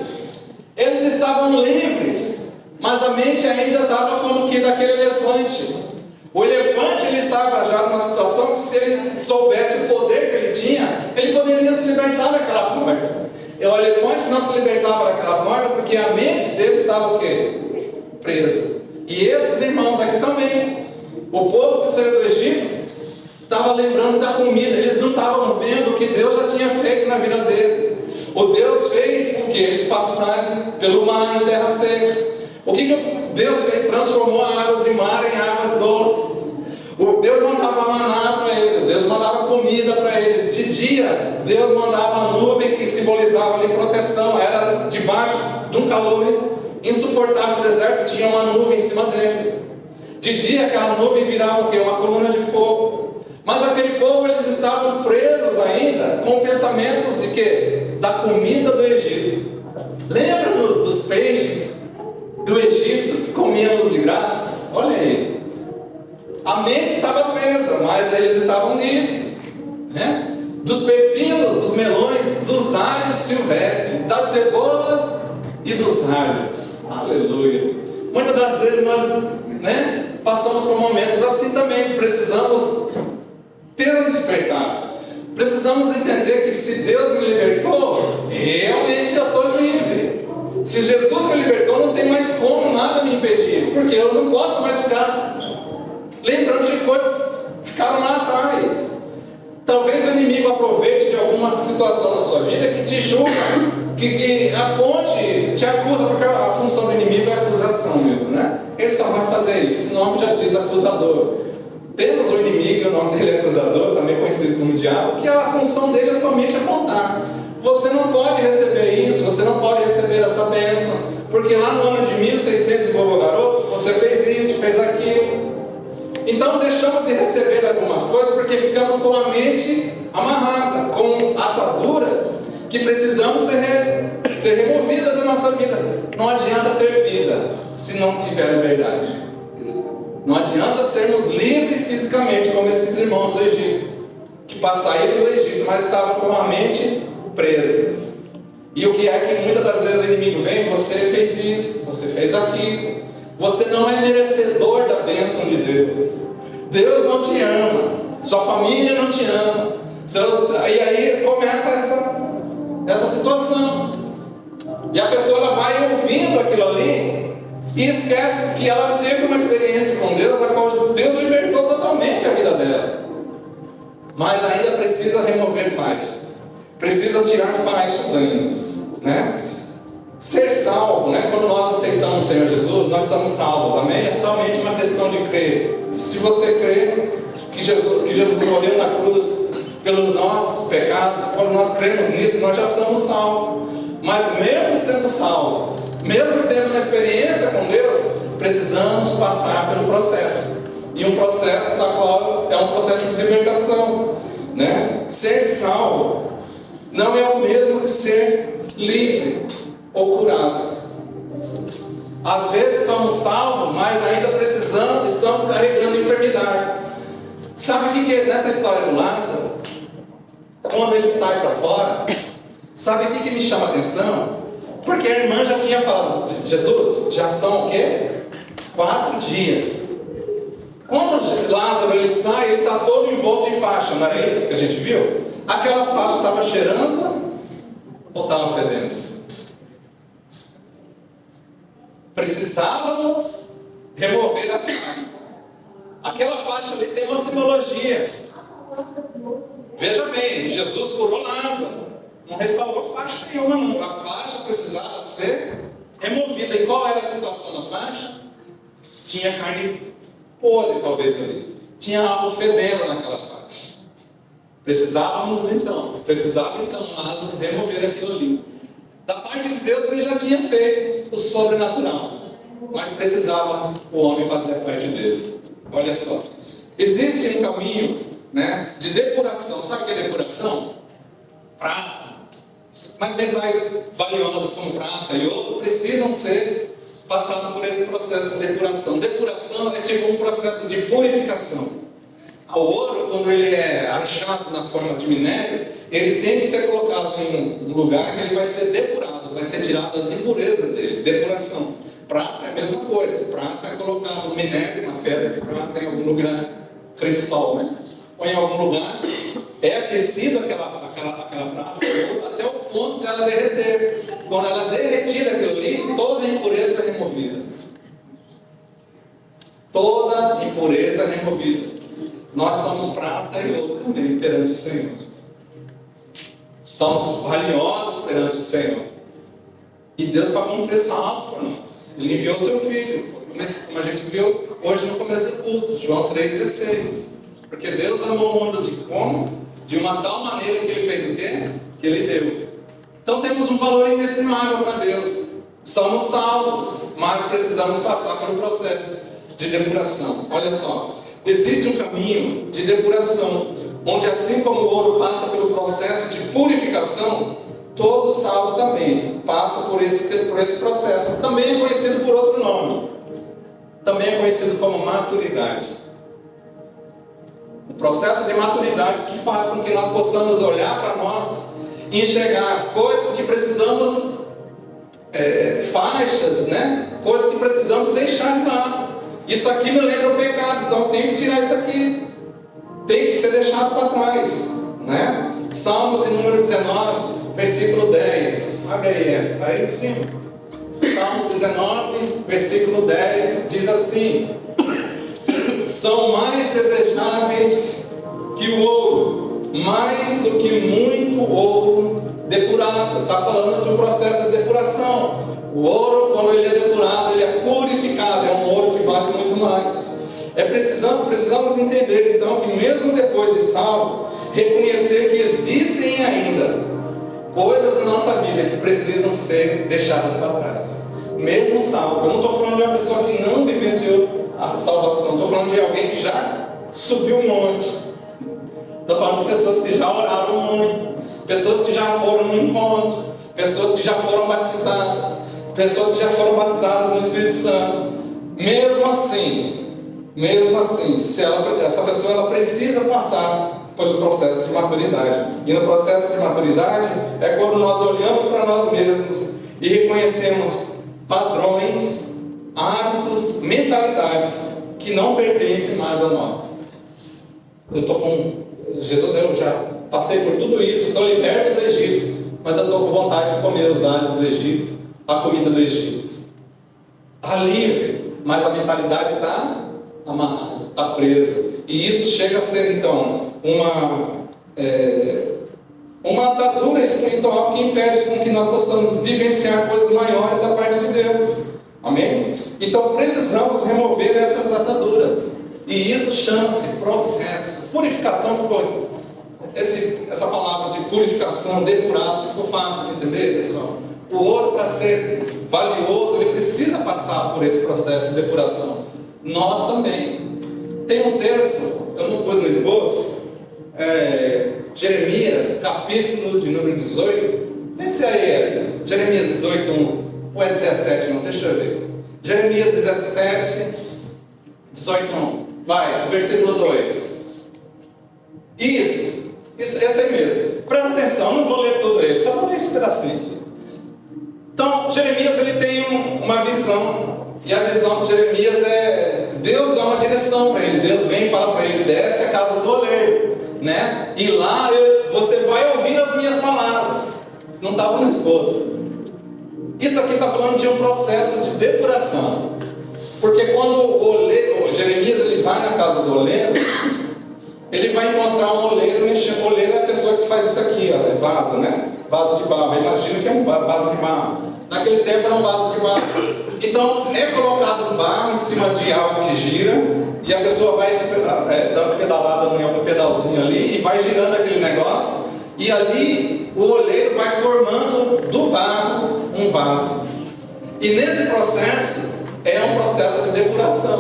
Eles estavam livres, mas a mente ainda estava como que daquele elefante. O elefante, ele estava já numa situação que, se ele soubesse o poder que ele tinha, ele poderia se libertar daquela corda. E o elefante não se libertava daquela corda porque a mente dele estava o quê? Presa. E esses irmãos aqui também, o povo que saiu do Egito estava lembrando da comida. Eles não estavam vendo o que Deus já tinha feito na vida deles. O Deus fez o que? Eles passarem pelo mar em terra seca. O que Deus fez? Transformou águas de mar em águas doces. O Deus mandava maná para eles, Deus mandava comida para eles. De dia, Deus mandava a nuvem que simbolizava ali proteção. Era debaixo de um calor insuportável no deserto, tinha uma nuvem em cima deles. De dia, aquela nuvem virava o quê? Uma coluna de fogo. Mas aquele povo, eles estavam presos ainda com pensamentos de quê? Da comida do Egito. Lembra-nos dos peixes do Egito que comíamos de graça? Olha aí. A mente estava presa, mas eles estavam livres, né? Dos pepinos, dos melões, dos alhos silvestres, das cebolas e dos alhos. Aleluia. Muitas das vezes nós, né, passamos por momentos assim também. Precisamos ter um despertar. Precisamos entender que se Deus me libertou, realmente eu sou livre. Se Jesus me libertou, não tem mais como nada me impedir, porque eu não posso mais ficar lembrando de coisas que ficaram lá atrás. Talvez o inimigo aproveite de alguma situação na sua vida que te julga, que te aponte, te acusa, porque a função do inimigo é acusação mesmo, né? Ele só vai fazer isso, o nome já diz acusador. Temos um inimigo, o nome dele é acusador, também conhecido como diabo, que a função dele é somente apontar. Você não pode receber isso, você não pode receber essa bênção, porque lá no ano de 1600 de vovô garoto, você fez isso, fez aquilo. Então deixamos de receber algumas coisas porque ficamos com a mente amarrada, com ataduras que precisamos ser removidas da nossa vida. Não adianta ter vida se não tiver liberdade. Não adianta sermos livres fisicamente, como esses irmãos do Egito, que saíram do Egito, mas estavam com a mente presa. E o que é que muitas das vezes o inimigo vem? Você fez isso, você fez aquilo. Você não é merecedor da bênção de Deus. Deus não te ama. Sua família não te ama. E aí começa essa situação. E a pessoa ela vai ouvindo aquilo ali e esquece que ela teve uma experiência com Deus, a qual Deus libertou totalmente a vida dela. Mas ainda precisa remover faixas. Precisa tirar faixas ainda, né? Ser salvo, né? Quando nós aceitamos o Senhor Jesus, nós somos salvos, amém? É somente uma questão de crer. Se você crê que Jesus morreu na cruz pelos nossos pecados, quando nós cremos nisso, nós já somos salvos. Mas mesmo sendo salvos, mesmo tendo uma experiência com Deus, precisamos passar pelo processo. E um processo da qual é um processo de libertação, né? Ser salvo não é o mesmo que ser livre ou curado. Às vezes somos salvos, mas ainda estamos carregando enfermidades. Sabe o que é nessa história do Lázaro? Quando ele sai para fora, sabe o que me chama a atenção? Porque a irmã já tinha falado, Jesus, já são o quê? 4 dias. Quando Lázaro ele sai, ele está todo envolto em faixa, não era isso que a gente viu? Aquelas faixas estavam cheirando ou estavam fedendo? Precisávamos remover as faixas. Aquela faixa ali tem uma simbologia. Veja bem, Jesus curou Lázaro, não restaurou faixa nenhuma não. A faixa precisava ser removida. E qual era a situação da faixa? Tinha carne podre talvez ali, tinha algo fedendo naquela faixa. Precisava então Lázaro remover aquilo ali. Da parte de Deus ele já tinha feito o sobrenatural. mas precisava o homem fazer a parte dele. Olha só. Existe um caminho, né, de depuração. Sabe o que é depuração? Prata. Mas metais valiosos como prata e ouro precisam ser passados por esse processo de depuração. Depuração é tipo um processo de purificação. O ouro, quando ele é achado na forma de minério, ele tem que ser colocado em um lugar que ele vai ser depurado, vai ser tirado as impurezas dele. Depuração. Prata é a mesma coisa. Prata é colocado no minério, na pedra de prata, em algum lugar, cristal, né? Ou em algum lugar, é aquecido aquela prata até o ponto dela derreter. Quando ela derretida aquilo ali, toda a impureza é removida. Toda impureza é removida. Nós somos prata e ouro também perante o Senhor. Somos valiosos perante o Senhor. E Deus pagou um preço alto para nós. Ele enviou o seu Filho, como a gente viu hoje no começo do culto, João 3,16. Porque Deus amou o mundo de como? De uma tal maneira que Ele fez o quê? Que Ele deu. Então temos um valor inestimável para Deus. Somos salvos, mas precisamos passar pelo processo de depuração. Olha só. Existe um caminho de depuração, onde assim como o ouro passa pelo processo de purificação, todo salvo também passa por esse processo. Também é conhecido por outro nome. Também é conhecido como maturidade. O processo de maturidade que faz com que nós possamos olhar para nós e enxergar coisas que precisamos, faixas, né? Coisas que precisamos deixar de lado. Isso aqui me lembra o pecado, então eu tenho que tirar isso aqui. Tem que ser deixado para trás, né? Salmos de número 19, versículo 10. Abre aí, está aí em cima. Salmos 19, versículo 10, diz assim: são mais desejáveis que o ouro, mais do que muito ouro depurado. Está falando de um processo de depuração. O ouro, quando ele é depurado, ele é purificado, é um ouro que vale muito mais. Precisamos entender, então, que mesmo depois de salvo, reconhecer que existem ainda coisas na nossa vida que precisam ser deixadas para trás. Mesmo salvo, eu não estou falando de uma pessoa que não vivenciou a salvação, estou falando de alguém que já subiu um monte. Estou falando de pessoas que já oraram muito, pessoas que já foram no encontro, pessoas que já foram batizadas, pessoas que já foram batizadas no Espírito Santo. Mesmo assim, essa pessoa ela precisa passar pelo processo de maturidade. E no processo de maturidade é quando nós olhamos para nós mesmos e reconhecemos padrões, hábitos, mentalidades que não pertencem mais a nós. Eu estou com Jesus, eu já passei por tudo isso, estou liberto do Egito, mas eu estou com vontade de comer os alhos do Egito, a comida do Egito. Está livre, mas a mentalidade está amarrada, está presa. E isso chega a ser então uma atadura espiritual que impede com que nós possamos vivenciar coisas maiores da parte de Deus. Amém? Então precisamos remover essas ataduras. E isso chama-se processo. Purificação ficou. Essa palavra de purificação, depurado, ficou fácil de entender, pessoal? O ouro, para ser valioso, ele precisa passar por esse processo de depuração. Nós também. Tem um texto, eu não pus no esboço, Jeremias, capítulo de número 18. Esse aí é Jeremias 18, 1. Ou é 17, não? Deixa eu ver. Jeremias 17, 18, 1. Vai, versículo 2. Isso, esse aí mesmo. Presta atenção, não vou ler todo ele, só vou ler esse pedacinho aqui. Então, Jeremias ele tem uma visão. E a visão de Jeremias é... Deus dá uma direção para ele. Deus vem e fala para ele: desce a casa do oleiro, né? E lá você vai ouvir as minhas palavras. Não estava no esboço. Isso aqui está falando de um processo de depuração. Porque quando o Jeremias ele vai na casa do oleiro, ele vai encontrar um oleiro mexendo. O oleiro é a pessoa que faz isso aqui, ó, é vaso, né? Vaso de barro. Imagina que é um vaso de barro. Naquele tempo era um vaso de barro. Então é colocado um barro em cima de algo que gira, e a pessoa vai dar uma pedalada em algum pedalzinho ali e vai girando aquele negócio, e ali o oleiro vai formando do barro um vaso. E nesse processo é um processo de depuração.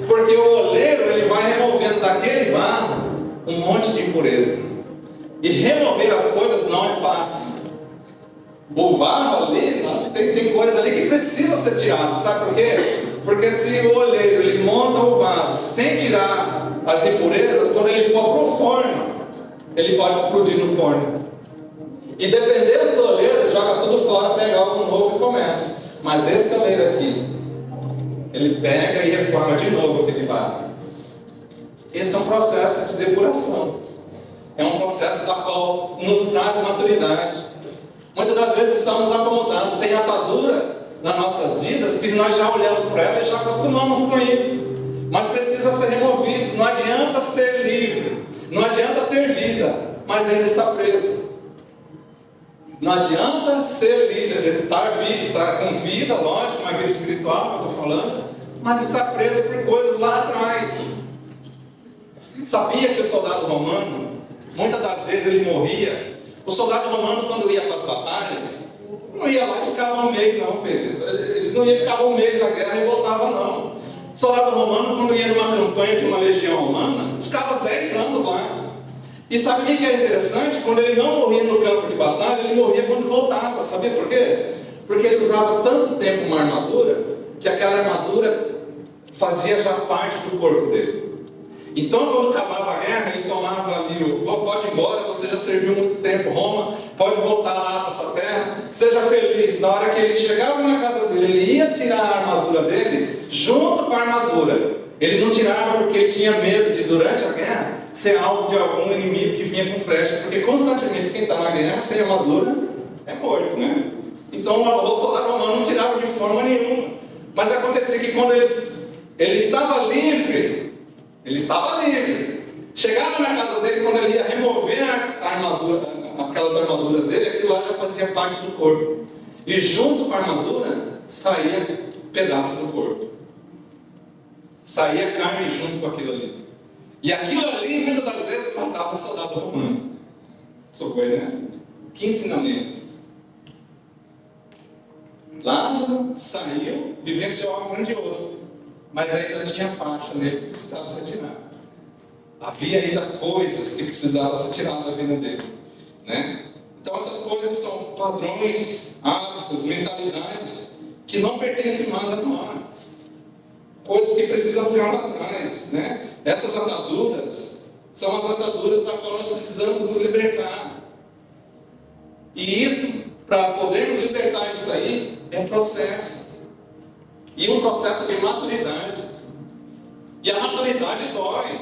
Porque o oleiro, ele vai removendo daquele barro um monte de impureza. E remover as coisas não é fácil. O barro ali, tem coisa ali que precisa ser tirada. Sabe por quê? Porque se o oleiro ele monta o vaso sem tirar as impurezas, quando ele for para o forno, ele pode explodir no forno. E dependendo do oleiro, joga tudo fora, pega algo novo e começa. Mas esse oleiro aqui, ele pega e reforma de novo aquele vaso. Esse é um processo de depuração. É um processo da qual nos traz maturidade. Muitas das vezes estamos acomodados. Tem atadura nas nossas vidas que nós já olhamos para ela e já acostumamos com isso. Mas precisa ser removido. Não adianta ser livre. Não adianta ter vida, mas ainda está preso. Não adianta ser livre, estar com vida, lógico, uma vida espiritual que eu estou falando, mas estar preso por coisas lá atrás. Sabia que o soldado romano, muitas das vezes ele morria. O soldado romano, quando ia para as batalhas, não ia lá e ficava um mês, não, Pedro. Eles não iam ficar um mês na guerra e voltavam, não. O soldado romano, quando ia numa campanha de uma legião romana, ficava 10 anos lá. E sabe o que é interessante? Quando ele não morria no campo de batalha, ele morria quando voltava. Sabia por quê? Porque ele usava tanto tempo uma armadura, que aquela armadura fazia já parte do corpo dele. Então, quando acabava a guerra, ele tomava ali, pode ir embora, você já serviu muito tempo, Roma, pode voltar lá para sua terra, seja feliz. Na hora que ele chegava na casa dele, ele ia tirar a armadura dele, junto com a armadura. Ele não tirava porque ele tinha medo de, durante a guerra, ser alvo de algum inimigo que vinha com flecha, porque constantemente quem está na guerra sem armadura é morto, né? Então o soldado romano não tirava de forma nenhuma. Mas acontecia que quando ele estava livre, chegava na casa dele, quando ele ia remover a armadura, aquelas armaduras dele, aquilo lá já fazia parte do corpo. E junto com a armadura, saía pedaço do corpo. Saía carne junto com aquilo ali. E aquilo ali, muitas das vezes, matava o soldado romano. Socorro, né? Que ensinamento. Lázaro saiu, vivenciou algo grandioso, mas ainda tinha faixa nele que precisava ser tirada. Havia ainda coisas que precisavam ser tiradas da vida dele, né? Então essas coisas são padrões, hábitos, mentalidades que não pertencem mais a nós. Coisas que precisam ficar lá atrás, né? Essas ataduras são as ataduras da qual nós precisamos nos libertar. E isso, para podermos libertar isso aí, é um processo. E um processo de maturidade. E a maturidade dói.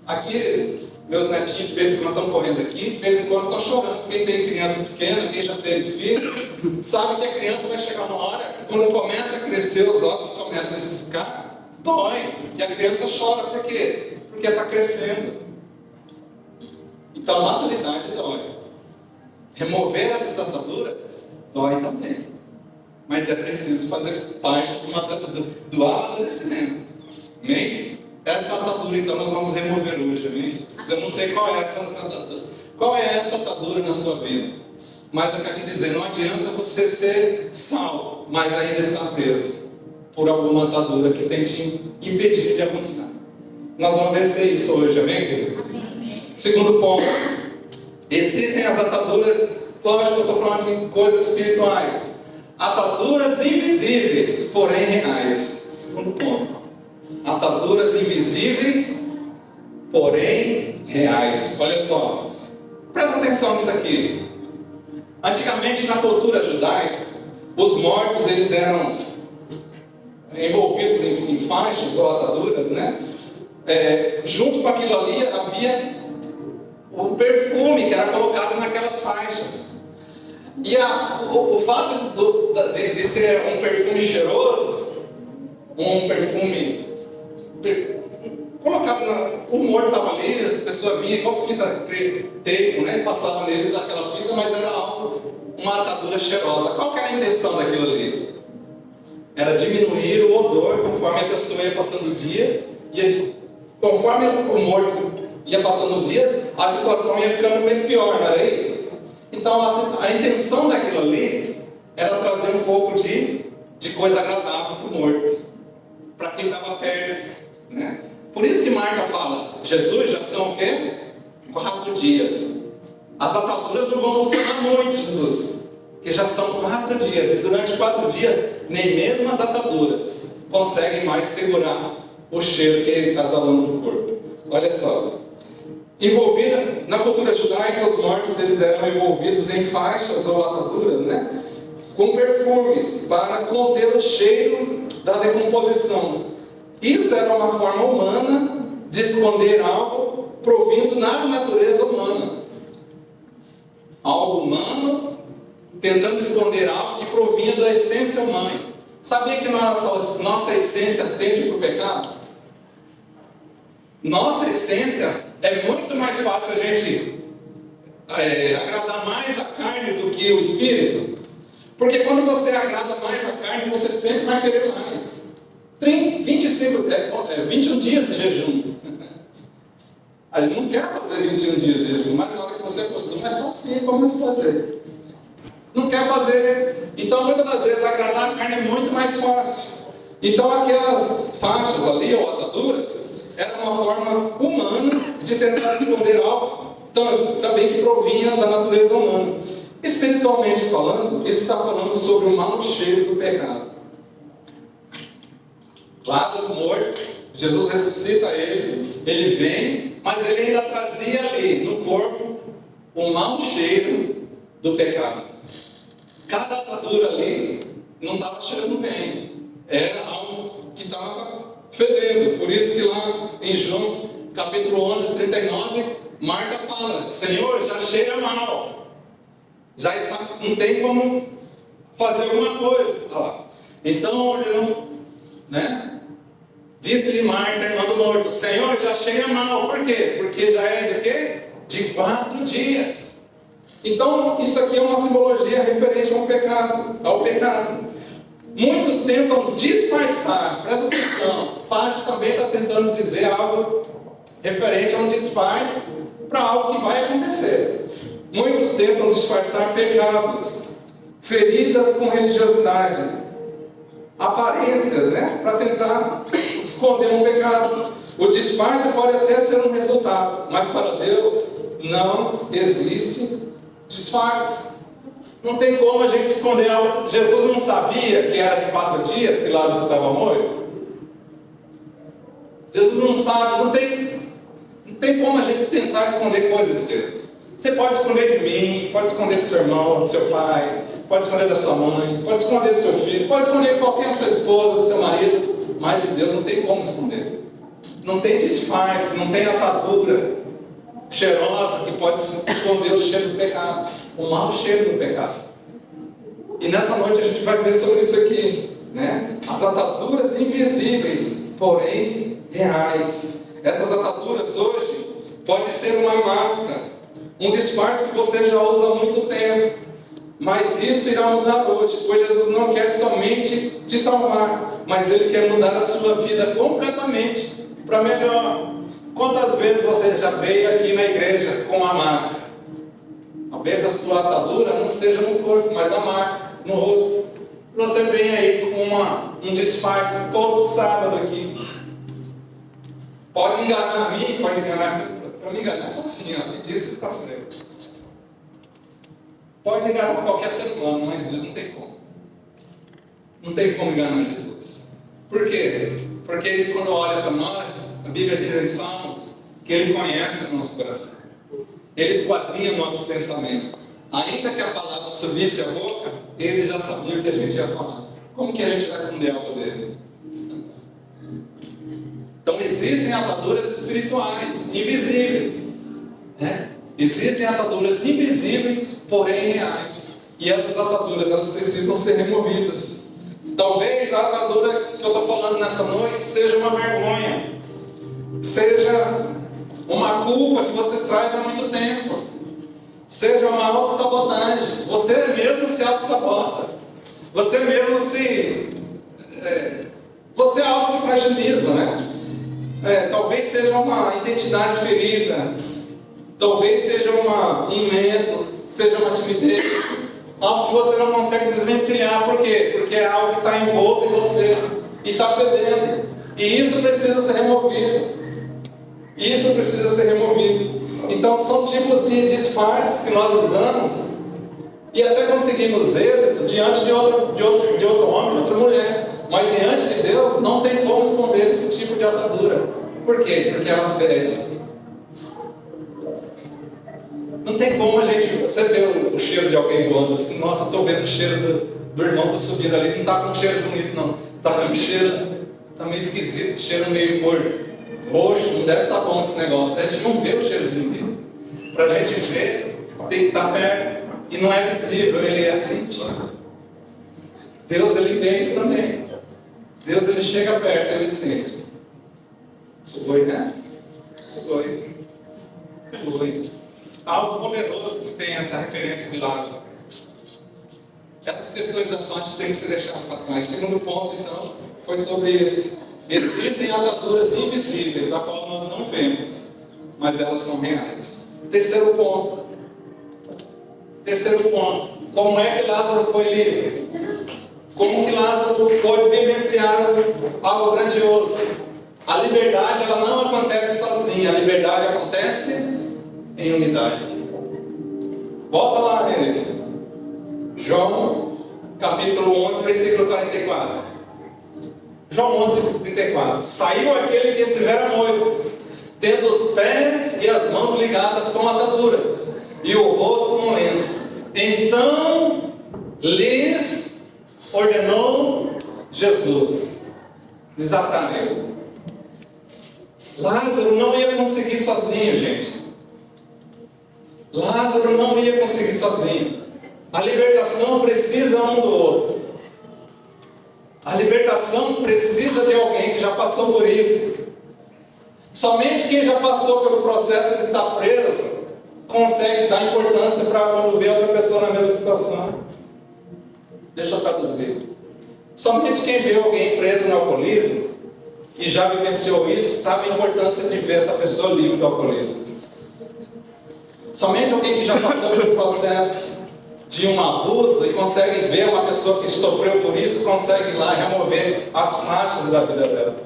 Aqui, meus netinhos de vez em quando estão correndo aqui, de vez em quando estão chorando. Quem tem criança pequena, quem já teve filho, sabe que a criança vai chegar uma hora que quando começa a crescer, os ossos começam a esticar, dói. E a criança chora. Por quê? Porque está crescendo. Então a maturidade dói. Remover essas ataduras dói também. Mas é preciso fazer parte do amadurecimento. Amém? Essa atadura, então, nós vamos remover hoje, amém? Eu não sei qual é essa atadura. Qual é essa atadura na sua vida? Mas eu quero te dizer, não adianta você ser salvo, mas ainda estar preso por alguma atadura que tem te impedido de avançar. Nós vamos vencer isso hoje, amém, querido? Segundo ponto. Existem as ataduras, lógico que eu estou falando de coisas espirituais. Ataduras invisíveis, porém reais. Segundo ponto. Ataduras invisíveis, porém reais. Olha só, presta atenção nisso aqui. Antigamente, na cultura judaica, os mortos eles eram envolvidos em faixas ou ataduras, né? Junto com aquilo ali havia o perfume que era colocado naquelas faixas. E o fato de ser um perfume cheiroso, um perfume colocado o morto estava ali, a pessoa vinha igual fita tape, né? E passava neles aquela fita, mas era uma atadura cheirosa. Qual que era a intenção daquilo ali? Era diminuir o odor conforme a pessoa ia passando os dias, conforme o morto ia passando os dias, a situação ia ficando meio pior, não era isso? Então a intenção daquilo ali era trazer um pouco de de coisa agradável para o morto, para quem estava perto, né? Por isso que Marta fala, Jesus, já são o quê? 4 dias. As ataduras não vão funcionar muito, Jesus, porque já são 4 dias, e durante 4 dias, nem mesmo as ataduras conseguem mais segurar o cheiro que está exalando do corpo. Olha só, envolvida na cultura judaica, os mortos eles eram envolvidos em faixas ou ataduras, né? Com perfumes para conter o cheiro da decomposição. Isso era uma forma humana de esconder algo provindo na natureza humana. Algo humano tentando esconder algo que provinha da essência humana. Sabia que nossa essência tende para o pecado? Nossa essência é muito mais fácil a gente agradar mais a carne do que o espírito. Porque quando você agrada mais a carne, você sempre vai querer mais. Tem 21 dias de jejum. A gente não quer fazer 21 dias de jejum, mas na hora que você acostuma é facinho como se fazer. Não quer fazer. Então, muitas das vezes, agradar a carne é muito mais fácil. Então, aquelas faixas ali, ou ataduras, era uma forma humana de tentar esconder algo também que provinha da natureza humana. Espiritualmente falando, isso está falando sobre o mau cheiro do pecado. Lázaro morto, Jesus ressuscita ele vem, mas ele ainda trazia ali no corpo o mau cheiro do pecado. Cada atadura ali não estava cheirando bem, era algo que estava fedendo. Por isso que lá em João capítulo 11, 39, Marta fala, Senhor, já cheira mal, já está, não tem como fazer alguma coisa. Lá. Então olhou, né? Disse-lhe Marta, irmã do morto, Senhor, já cheira mal. Por quê? Porque já é de quê? De 4 dias. Então, isso aqui é uma simbologia referente ao pecado. Muitos tentam disfarçar, presta atenção, Fábio também está tentando dizer algo referente a um disfarce para algo que vai acontecer. Muitos tentam disfarçar pecados, feridas com religiosidade, aparências, né? Para tentar esconder um pecado. O disfarce pode até ser um resultado, mas para Deus não existe disfarce. Não tem como a gente esconder algo. Jesus não sabia que era de 4 dias que Lázaro estava morto. Jesus não sabe, não tem como a gente tentar esconder coisas de Deus. Você pode esconder de mim, pode esconder do seu irmão, do seu pai, pode esconder da sua mãe, pode esconder do seu filho, pode esconder de qualquer da sua esposa, do seu marido, mas de Deus não tem como esconder. Não tem disfarce, não tem atadura cheirosa que pode esconder o cheiro do pecado, o mau cheiro do pecado. E nessa noite a gente vai ver sobre isso aqui, né? As ataduras invisíveis, porém reais. Essas ataduras hoje pode ser uma máscara, um disfarce que você já usa há muito tempo, mas isso irá mudar hoje, pois Jesus não quer somente te salvar, mas Ele quer mudar a sua vida completamente para melhor. Quantas vezes você já veio aqui na igreja com a máscara? Talvez a sua atadura não seja no corpo, mas na máscara, no rosto. Você vem aí com um disfarce todo sábado aqui. Pode enganar a mim, pode enganar. Para me enganar é assim, ó, disso está certo. Pode enganar qualquer ser humano, mas Deus não tem como. Não tem como enganar Jesus. Por quê? Porque Ele, quando olha para nós, a Bíblia diz em Salmos que Ele conhece o nosso coração. Ele esquadrinha o nosso pensamento. Ainda que a palavra subisse a boca, Ele já sabia o que a gente ia falar. Como que a gente vai esconder algo dele? Então existem ataduras espirituais, invisíveis, né? Existem ataduras invisíveis, porém reais. E essas ataduras, elas precisam ser removidas. Talvez a atadura que eu estou falando nessa noite seja uma vergonha, seja uma culpa que você traz há muito tempo, seja uma autossabotagem. Você mesmo se autossabota, você mesmo você auto se fragiliza, né? Talvez seja uma identidade ferida, talvez seja um medo, seja uma timidez, Algo que você não consegue desvencilhar. Por quê? Porque é algo que está envolto em você e está fedendo. E isso precisa ser removido. Isso precisa ser removido. Então são tipos de disfarces que nós usamos e até conseguimos êxito diante de outro homem, outra mulher. Mas diante de Deus não tem como esconder esse tipo de atadura. Por quê? Porque ela fede. Não tem como a gente... Você vê o cheiro de alguém voando assim, nossa, estou vendo o cheiro do irmão, está subindo ali, não está com um cheiro bonito não. Está com um cheiro, está meio esquisito, cheiro meio roxo, não deve estar bom esse negócio. A gente não vê o cheiro de ninguém. Para a gente ver, tem que estar perto. E não é visível, ele é sentido. Deus, ele vê isso também. Deus, ele chega perto, ele sente. Sugoi, né? Sugoi. Algo poderoso que tem essa referência de Lázaro. Essas questões da fonte têm que ser deixadas para trás. Segundo ponto, então, foi sobre isso. Existem ataduras invisíveis, da qual nós não vemos, mas elas são reais. Terceiro ponto. Como é que Lázaro foi livre? Como que Lázaro pôde vivenciar algo grandioso? A liberdade, ela não acontece sozinha. A liberdade acontece em unidade. Volta lá, Henrique. João, capítulo 11, versículo 44. João 11, 34. Saiu aquele que estivera morto, tendo os pés e as mãos ligadas com ataduras, e o rosto num lenço. Então lhes ordenou Jesus: desatarem. Lázaro não ia conseguir sozinho, gente. Lázaro não ia conseguir sozinho. A libertação precisa um do outro. A libertação precisa de alguém que já passou por isso. Somente quem já passou pelo processo de estar preso consegue dar importância para quando vê outra pessoa na mesma situação. Deixa eu traduzir. Somente quem vê alguém preso no alcoolismo e já vivenciou isso sabe a importância de ver essa pessoa livre do alcoolismo. Somente alguém que já passou pelo processo de um abuso e consegue ver uma pessoa que sofreu por isso, consegue ir lá remover as faixas da vida dela.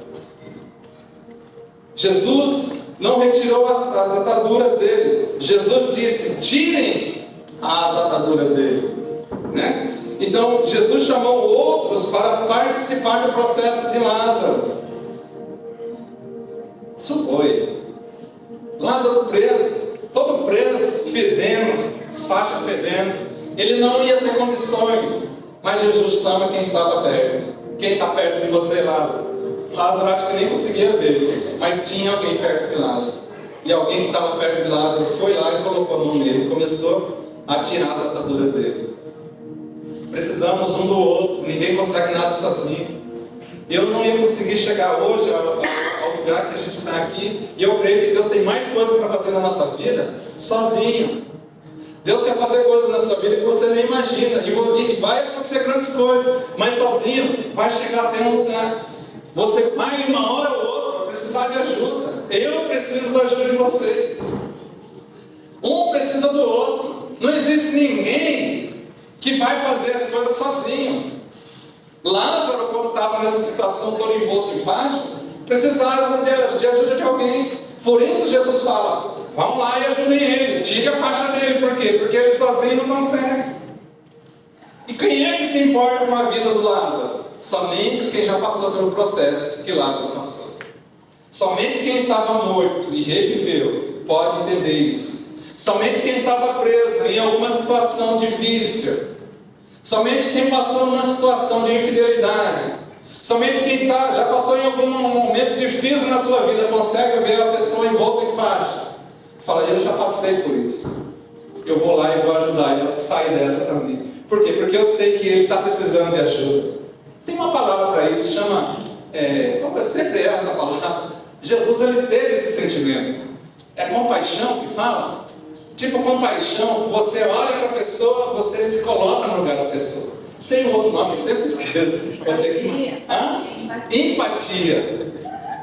Jesus não retirou as ataduras dele. Jesus disse: tirem as ataduras dele, né? Então Jesus chamou outros para participar do processo de Lázaro. Supõe Lázaro preso, todo preso, fedendo, as faixas fedendo. Ele não ia ter condições, mas Jesus chama quem estava perto. Quem está perto de você, Lázaro? Lázaro acho que nem conseguia ver, mas tinha alguém perto de Lázaro. E alguém que estava perto de Lázaro foi lá e colocou a mão nele, começou a tirar as ataduras dele. Precisamos um do outro, ninguém consegue nada sozinho. Eu não ia conseguir chegar hoje ao lugar que a gente está aqui, e eu creio que Deus tem mais coisas para fazer na nossa vida sozinho. Deus quer fazer coisas na sua vida que você nem imagina, e vai acontecer grandes coisas, mas sozinho vai chegar até um lugar. Você vai uma hora ou outra precisar de ajuda. Eu preciso da ajuda de vocês. Um precisa do outro. Não existe ninguém que vai fazer as coisas sozinho. Lázaro, quando estava nessa situação todo envolto em faixa, precisava de ajuda de alguém. Por isso Jesus fala: vamos lá e ajudem ele, tire a faixa dele. Por quê? Porque ele sozinho não consegue. E quem é que se importa com a vida do Lázaro? Somente quem já passou pelo processo que Lázaro passou. Somente quem estava morto e reviveu pode entender isso. Somente quem estava preso em alguma situação difícil. Somente quem passou numa situação de infidelidade. Somente quem já passou em algum momento difícil na sua vida consegue ver a pessoa envolta em faixa. Fala: eu já passei por isso. Eu vou lá e vou ajudar ele a sair dessa também. Por quê? Porque eu sei que ele está precisando de ajuda. Tem uma palavra para isso, chama... eu sempre erro essa palavra. Jesus, ele teve esse sentimento. É compaixão que fala? Tipo compaixão, você olha para a pessoa, você se coloca no lugar da pessoa. Tem um outro nome, sempre esqueço. Empatia.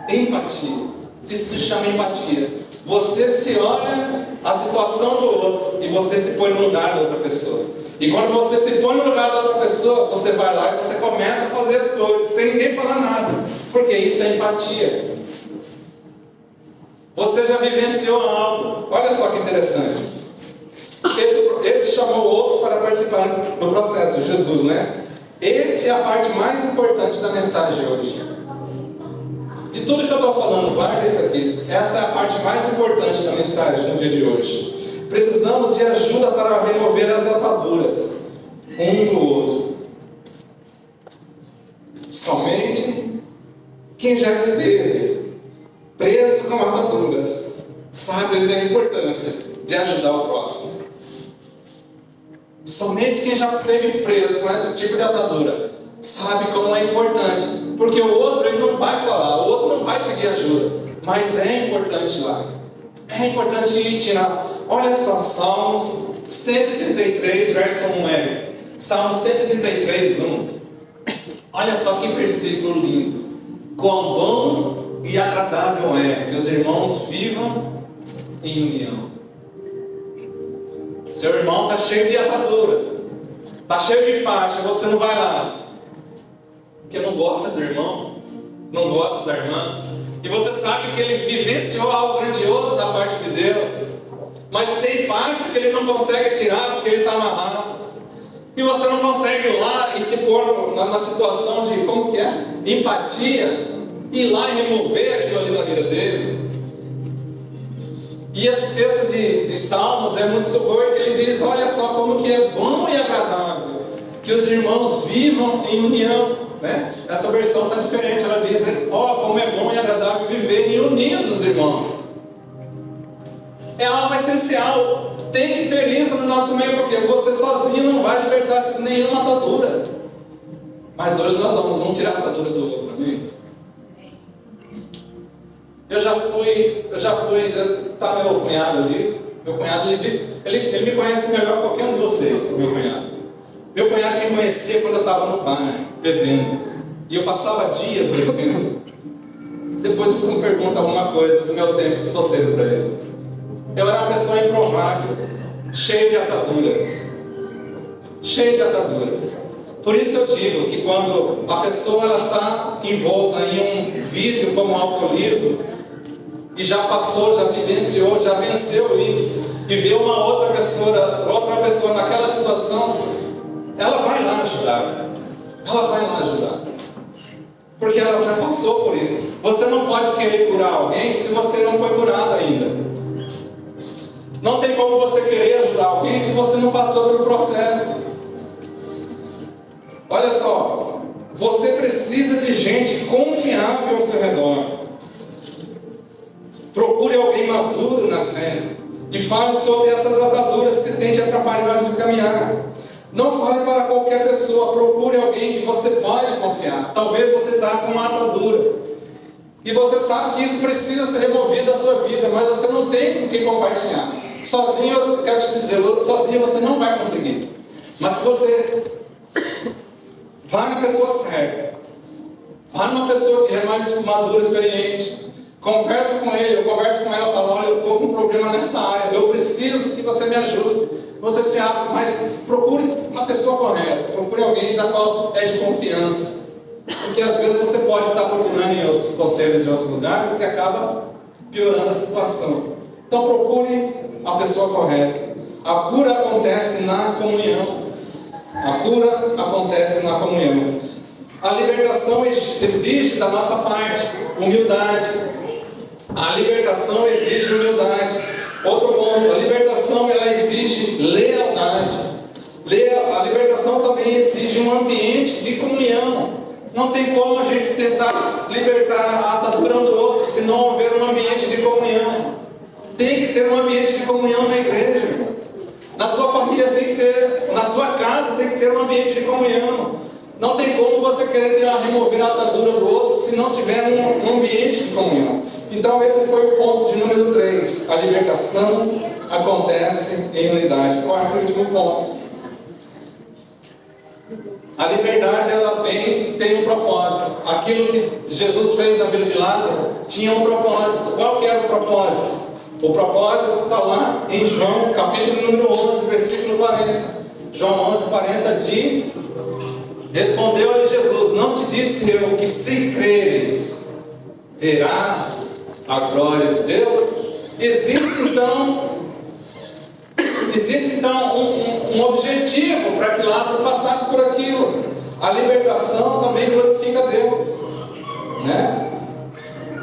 Empatia. Isso se chama empatia. Você se olha a situação do outro e você se põe no lugar da outra pessoa. E quando você se põe no lugar da outra pessoa, você vai lá e você começa a fazer as coisas, sem ninguém falar nada. Porque isso é empatia. Você já vivenciou algo. Olha só que interessante. Esse chamou outros para participar do processo, Jesus, né? Essa é a parte mais importante da mensagem hoje. De tudo que eu estou falando, guarda isso aqui. Essa é a parte mais importante da mensagem no dia de hoje. Precisamos de ajuda para remover as ataduras um do outro. Somente quem já esteve preso com ataduras sabe da importância de ajudar o próximo. Somente quem já esteve preso com esse tipo de atadura sabe como é importante, porque o outro ele não vai falar, o outro não vai pedir ajuda, mas é importante lá. É importante ir tirar. Olha só, Salmos 133, verso 1, Eric. Salmos 133, 1. Olha só que versículo lindo. Quão bom e agradável é que os irmãos vivam em união. Seu irmão está cheio de atadura, está cheio de faixa, você não vai lá, porque não gosta do irmão, não gosta da irmã, e você sabe que ele vivenciou algo grandioso da parte de Deus, mas tem faixa que ele não consegue tirar porque ele está amarrado, e você não consegue ir lá e se pôr na situação de, como que é? Empatia, ir lá e remover aquilo ali da vida dele. E esse texto de Salmos é muito sobre que ele diz, olha só como que é bom e agradável que os irmãos vivam em união, né? Essa versão está diferente, ela diz, como é bom e agradável viverem unidos, irmãos. É algo essencial, tem que ter isso no nosso meio, porque você sozinho não vai libertar nenhuma atadura. Mas hoje nós vamos um tirar a atadura do outro, amém? Eu já fui, tá meu cunhado ali, ele me conhece melhor que qualquer um de vocês, meu cunhado. Meu cunhado me conhecia quando eu estava no bar, bebendo, e eu passava dias bebendo. Depois isso me pergunta alguma coisa do meu tempo de solteiro para ele. Eu era uma pessoa improvável, cheia de ataduras. Por isso eu digo que quando a pessoa está envolta em um vício como o alcoolismo, e já passou, já vivenciou, já venceu isso, e vê uma outra pessoa naquela situação, ela vai lá ajudar. Porque ela já passou por isso. Você não pode querer curar alguém se você não foi curado ainda. Não tem como você querer ajudar alguém se você não passou pelo processo. Olha só, você precisa de gente confiável ao seu redor. Procure alguém maduro na fé e fale sobre essas ataduras que tem te atrapalhado de caminhar. Não fale para qualquer pessoa, procure alguém que você pode confiar. Talvez você está com uma atadura e você sabe que isso precisa ser removido da sua vida, mas você não tem com quem compartilhar. Sozinho, eu quero te dizer, sozinho você não vai conseguir. Mas se você vá na pessoa certa, vá numa pessoa que é mais madura, experiente, conversa com ele, eu converso com ela, falo, olha, eu estou com um problema nessa área, eu preciso que você me ajude. Você se abre, mas procure uma pessoa correta, procure alguém da qual é de confiança. Porque às vezes você pode estar procurando em outros conselhos, em outros lugares, e acaba piorando a situação. Então procure a pessoa correta. A cura acontece na comunhão. A libertação exige da nossa parte humildade. A libertação exige humildade. Outro ponto, a libertação ela exige lealdade. A libertação também exige um ambiente de comunhão. Não tem como a gente tentar libertar a atadura um do outro se não houver um ambiente de comunhão. Tem que ter um ambiente de comunhão na igreja, irmãos. Na sua família tem que ter, na sua casa tem que ter um ambiente de comunhão. Não tem como você querer remover a atadura do outro se não tiver um ambiente de comunhão. Então esse foi o ponto de número 3. A libertação acontece em unidade. Quarto e último ponto. A liberdade ela tem um propósito. Aquilo que Jesus fez na vida de Lázaro tinha um propósito. Qual que era o propósito? O propósito está lá em João, capítulo número 11, versículo 40. João 11:40 diz: respondeu-lhe Jesus: não te disse eu que se creres, verás a glória de Deus? Existe então um objetivo para que Lázaro passasse por aquilo. A libertação também glorifica a Deus, né?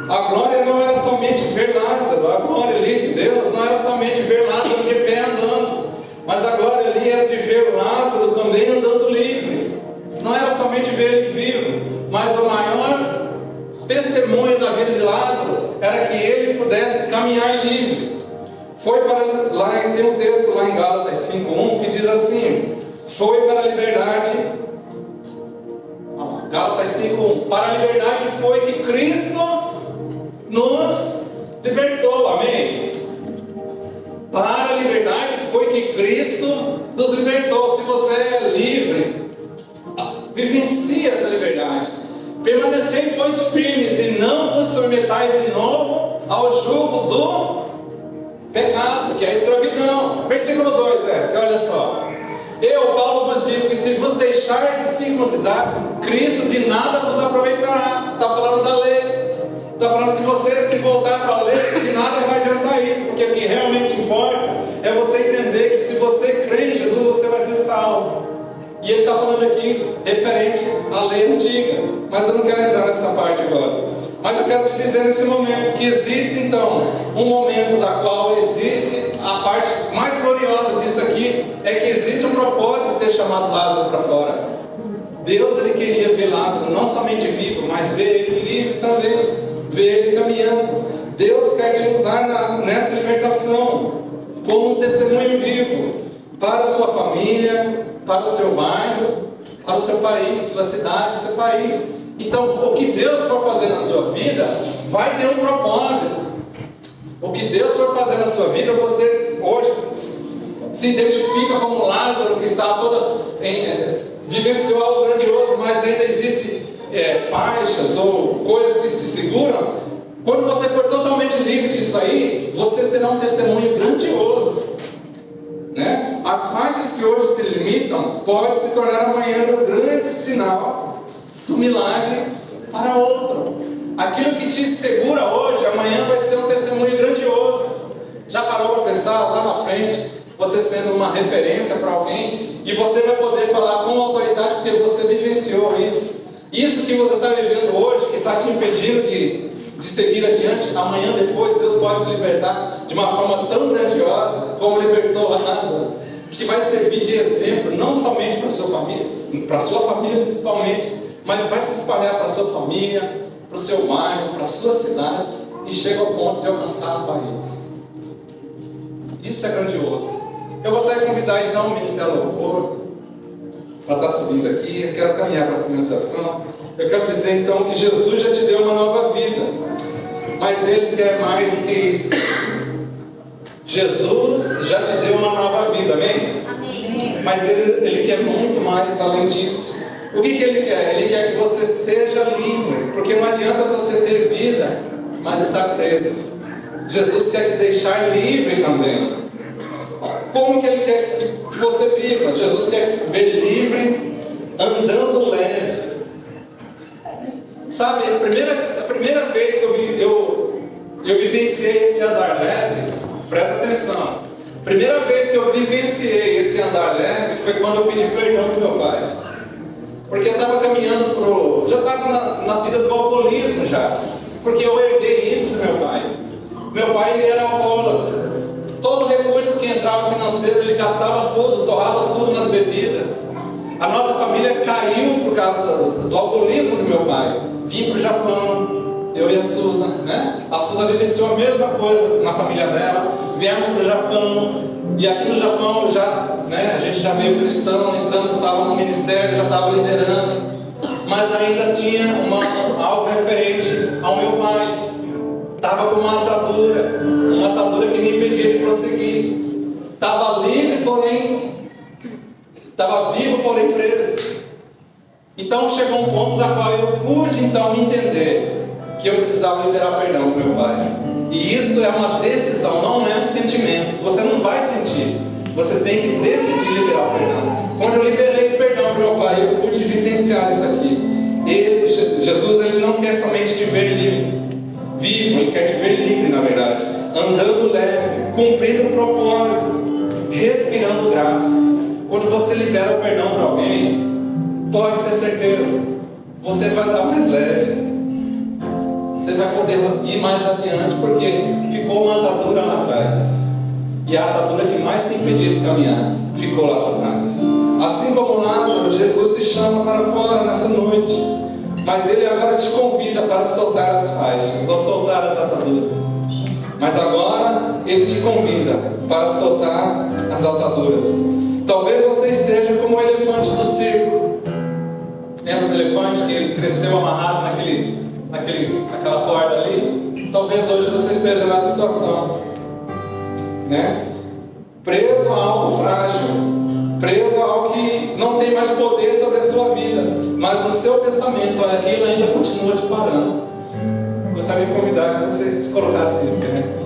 A glória não era somente ver Lázaro, a glória ali de Deus não era somente ver Lázaro de pé andando, mas a glória ali era de ver Lázaro também andando livre. Não era somente ver ele vivo, mas o maior testemunho da vida de Lázaro era que ele pudesse caminhar livre. Foi para lá, tem um texto lá em Gálatas 5:1 que diz assim: foi para a liberdade. Gálatas 5:1, para a liberdade foi que Cristo nos libertou, amém? Para a liberdade foi que Cristo nos libertou. Se você é livre, vivencie essa liberdade. Permanecei, pois, firmes, e não vos submetais de novo ao jugo do pecado, que é a escravidão. Versículo 2, olha só. Eu, Paulo, vos digo que se vos deixares de circuncidar, Cristo de nada vos aproveitará. Está falando da lei. Está falando, se você se voltar para a lei, de nada vai adiantar isso, porque o que realmente importa é você entender que se você crê em Jesus, você vai ser salvo. E ele está falando aqui referente à lei antiga, mas eu não quero entrar nessa parte agora. Mas eu quero te dizer nesse momento que existe então um momento da qual existe a parte mais gloriosa disso aqui, é que existe um propósito de ter chamado Lázaro para fora. Deus, ele queria ver Lázaro não somente vivo, mas ver ele livre também, ver ele caminhando. Deus quer te usar nessa libertação como um testemunho vivo para a sua família, para o seu bairro, para o seu país, sua cidade, seu país. Então, o que Deus for fazer na sua vida vai ter um propósito. O que Deus for fazer na sua vida, você hoje se identifica como Lázaro, que está vivenciou algo grandioso, mas ainda existem faixas ou coisas que te seguram. Quando você for totalmente livre disso aí, você será um testemunho grandioso, né? As faixas que hoje te limitam podem se tornar amanhã um grande sinal do milagre para outro. Aquilo que te segura hoje, amanhã vai ser um testemunho grandioso. Já parou para pensar lá na frente, você sendo uma referência para alguém, e você vai poder falar com autoridade porque você vivenciou isso. Isso que você está vivendo hoje, que está te impedindo de seguir adiante, amanhã depois Deus pode te libertar de uma forma tão grandiosa como libertou Lázaro, que vai servir de exemplo não somente para a sua família principalmente, mas vai se espalhar para a sua família, para o seu bairro, para a sua cidade, e chega ao ponto de alcançar o país. Isso é grandioso. Eu gostaria de convidar então o Ministério Louvor para estar subindo aqui. Eu quero caminhar para a finalização. Eu quero dizer então que Jesus já te deu uma nova vida, mas Ele quer mais do que isso. Jesus já te deu uma nova vida, amém? Amém. Mas Ele quer muito mais além disso. O que Ele quer? Ele quer que você seja livre, porque não adianta você ter vida, mas estar preso. Jesus quer te deixar livre também. Como que Ele quer que você viva? Jesus quer te ver livre, andando leve. Sabe, a primeira vez que eu vivenciei esse andar leve, presta atenção. A primeira vez que eu vivenciei esse andar leve foi quando eu pedi perdão do meu pai. Porque eu estava caminhando já estava na vida do alcoolismo já. Porque eu herdei isso do meu pai. Meu pai, ele era alcoólatra. Todo recurso que entrava financeiro, ele gastava tudo, torrava tudo nas bebidas. A nossa família caiu por causa do alcoolismo do meu pai. Vim para o Japão, eu e a Suza, né? A Suza vivenciou a mesma coisa na família dela. Viemos para o Japão, e aqui no Japão a gente já veio cristão, entramos, estava no ministério, já estava liderando, mas ainda tinha algo referente ao meu pai. Estava com uma atadura que me impedia de prosseguir. Estava livre, porém, estava vivo, porém preso. Então chegou um ponto da qual eu pude então entender que eu precisava liberar perdão para meu pai. E isso é uma decisão, não é um sentimento. Você não vai sentir. Você tem que decidir liberar o perdão. Quando eu liberei o perdão para o meu pai, eu pude vivenciar isso aqui. Jesus, ele não quer somente te ver vivo, ele quer te ver livre, na verdade, andando leve, cumprindo o propósito, respirando graça. Quando você libera o perdão para alguém, pode ter certeza, você vai andar mais leve, você vai poder ir mais adiante, porque ficou uma atadura lá atrás, e a atadura que mais te impedia de caminhar ficou lá para trás. Assim como Lázaro, Jesus se chama para fora nessa noite, mas Ele agora te convida para soltar as faixas, ou soltar as ataduras. Mas agora Ele te convida para soltar as ataduras. Talvez você esteja como o elefante do circo. Lembra do elefante que ele cresceu amarrado naquela corda ali? Talvez hoje você esteja na situação, né? Preso a algo frágil, preso a algo que não tem mais poder sobre a sua vida, mas no seu pensamento aquilo ainda continua te parando. Eu gostaria de convidar que você se colocasse, né?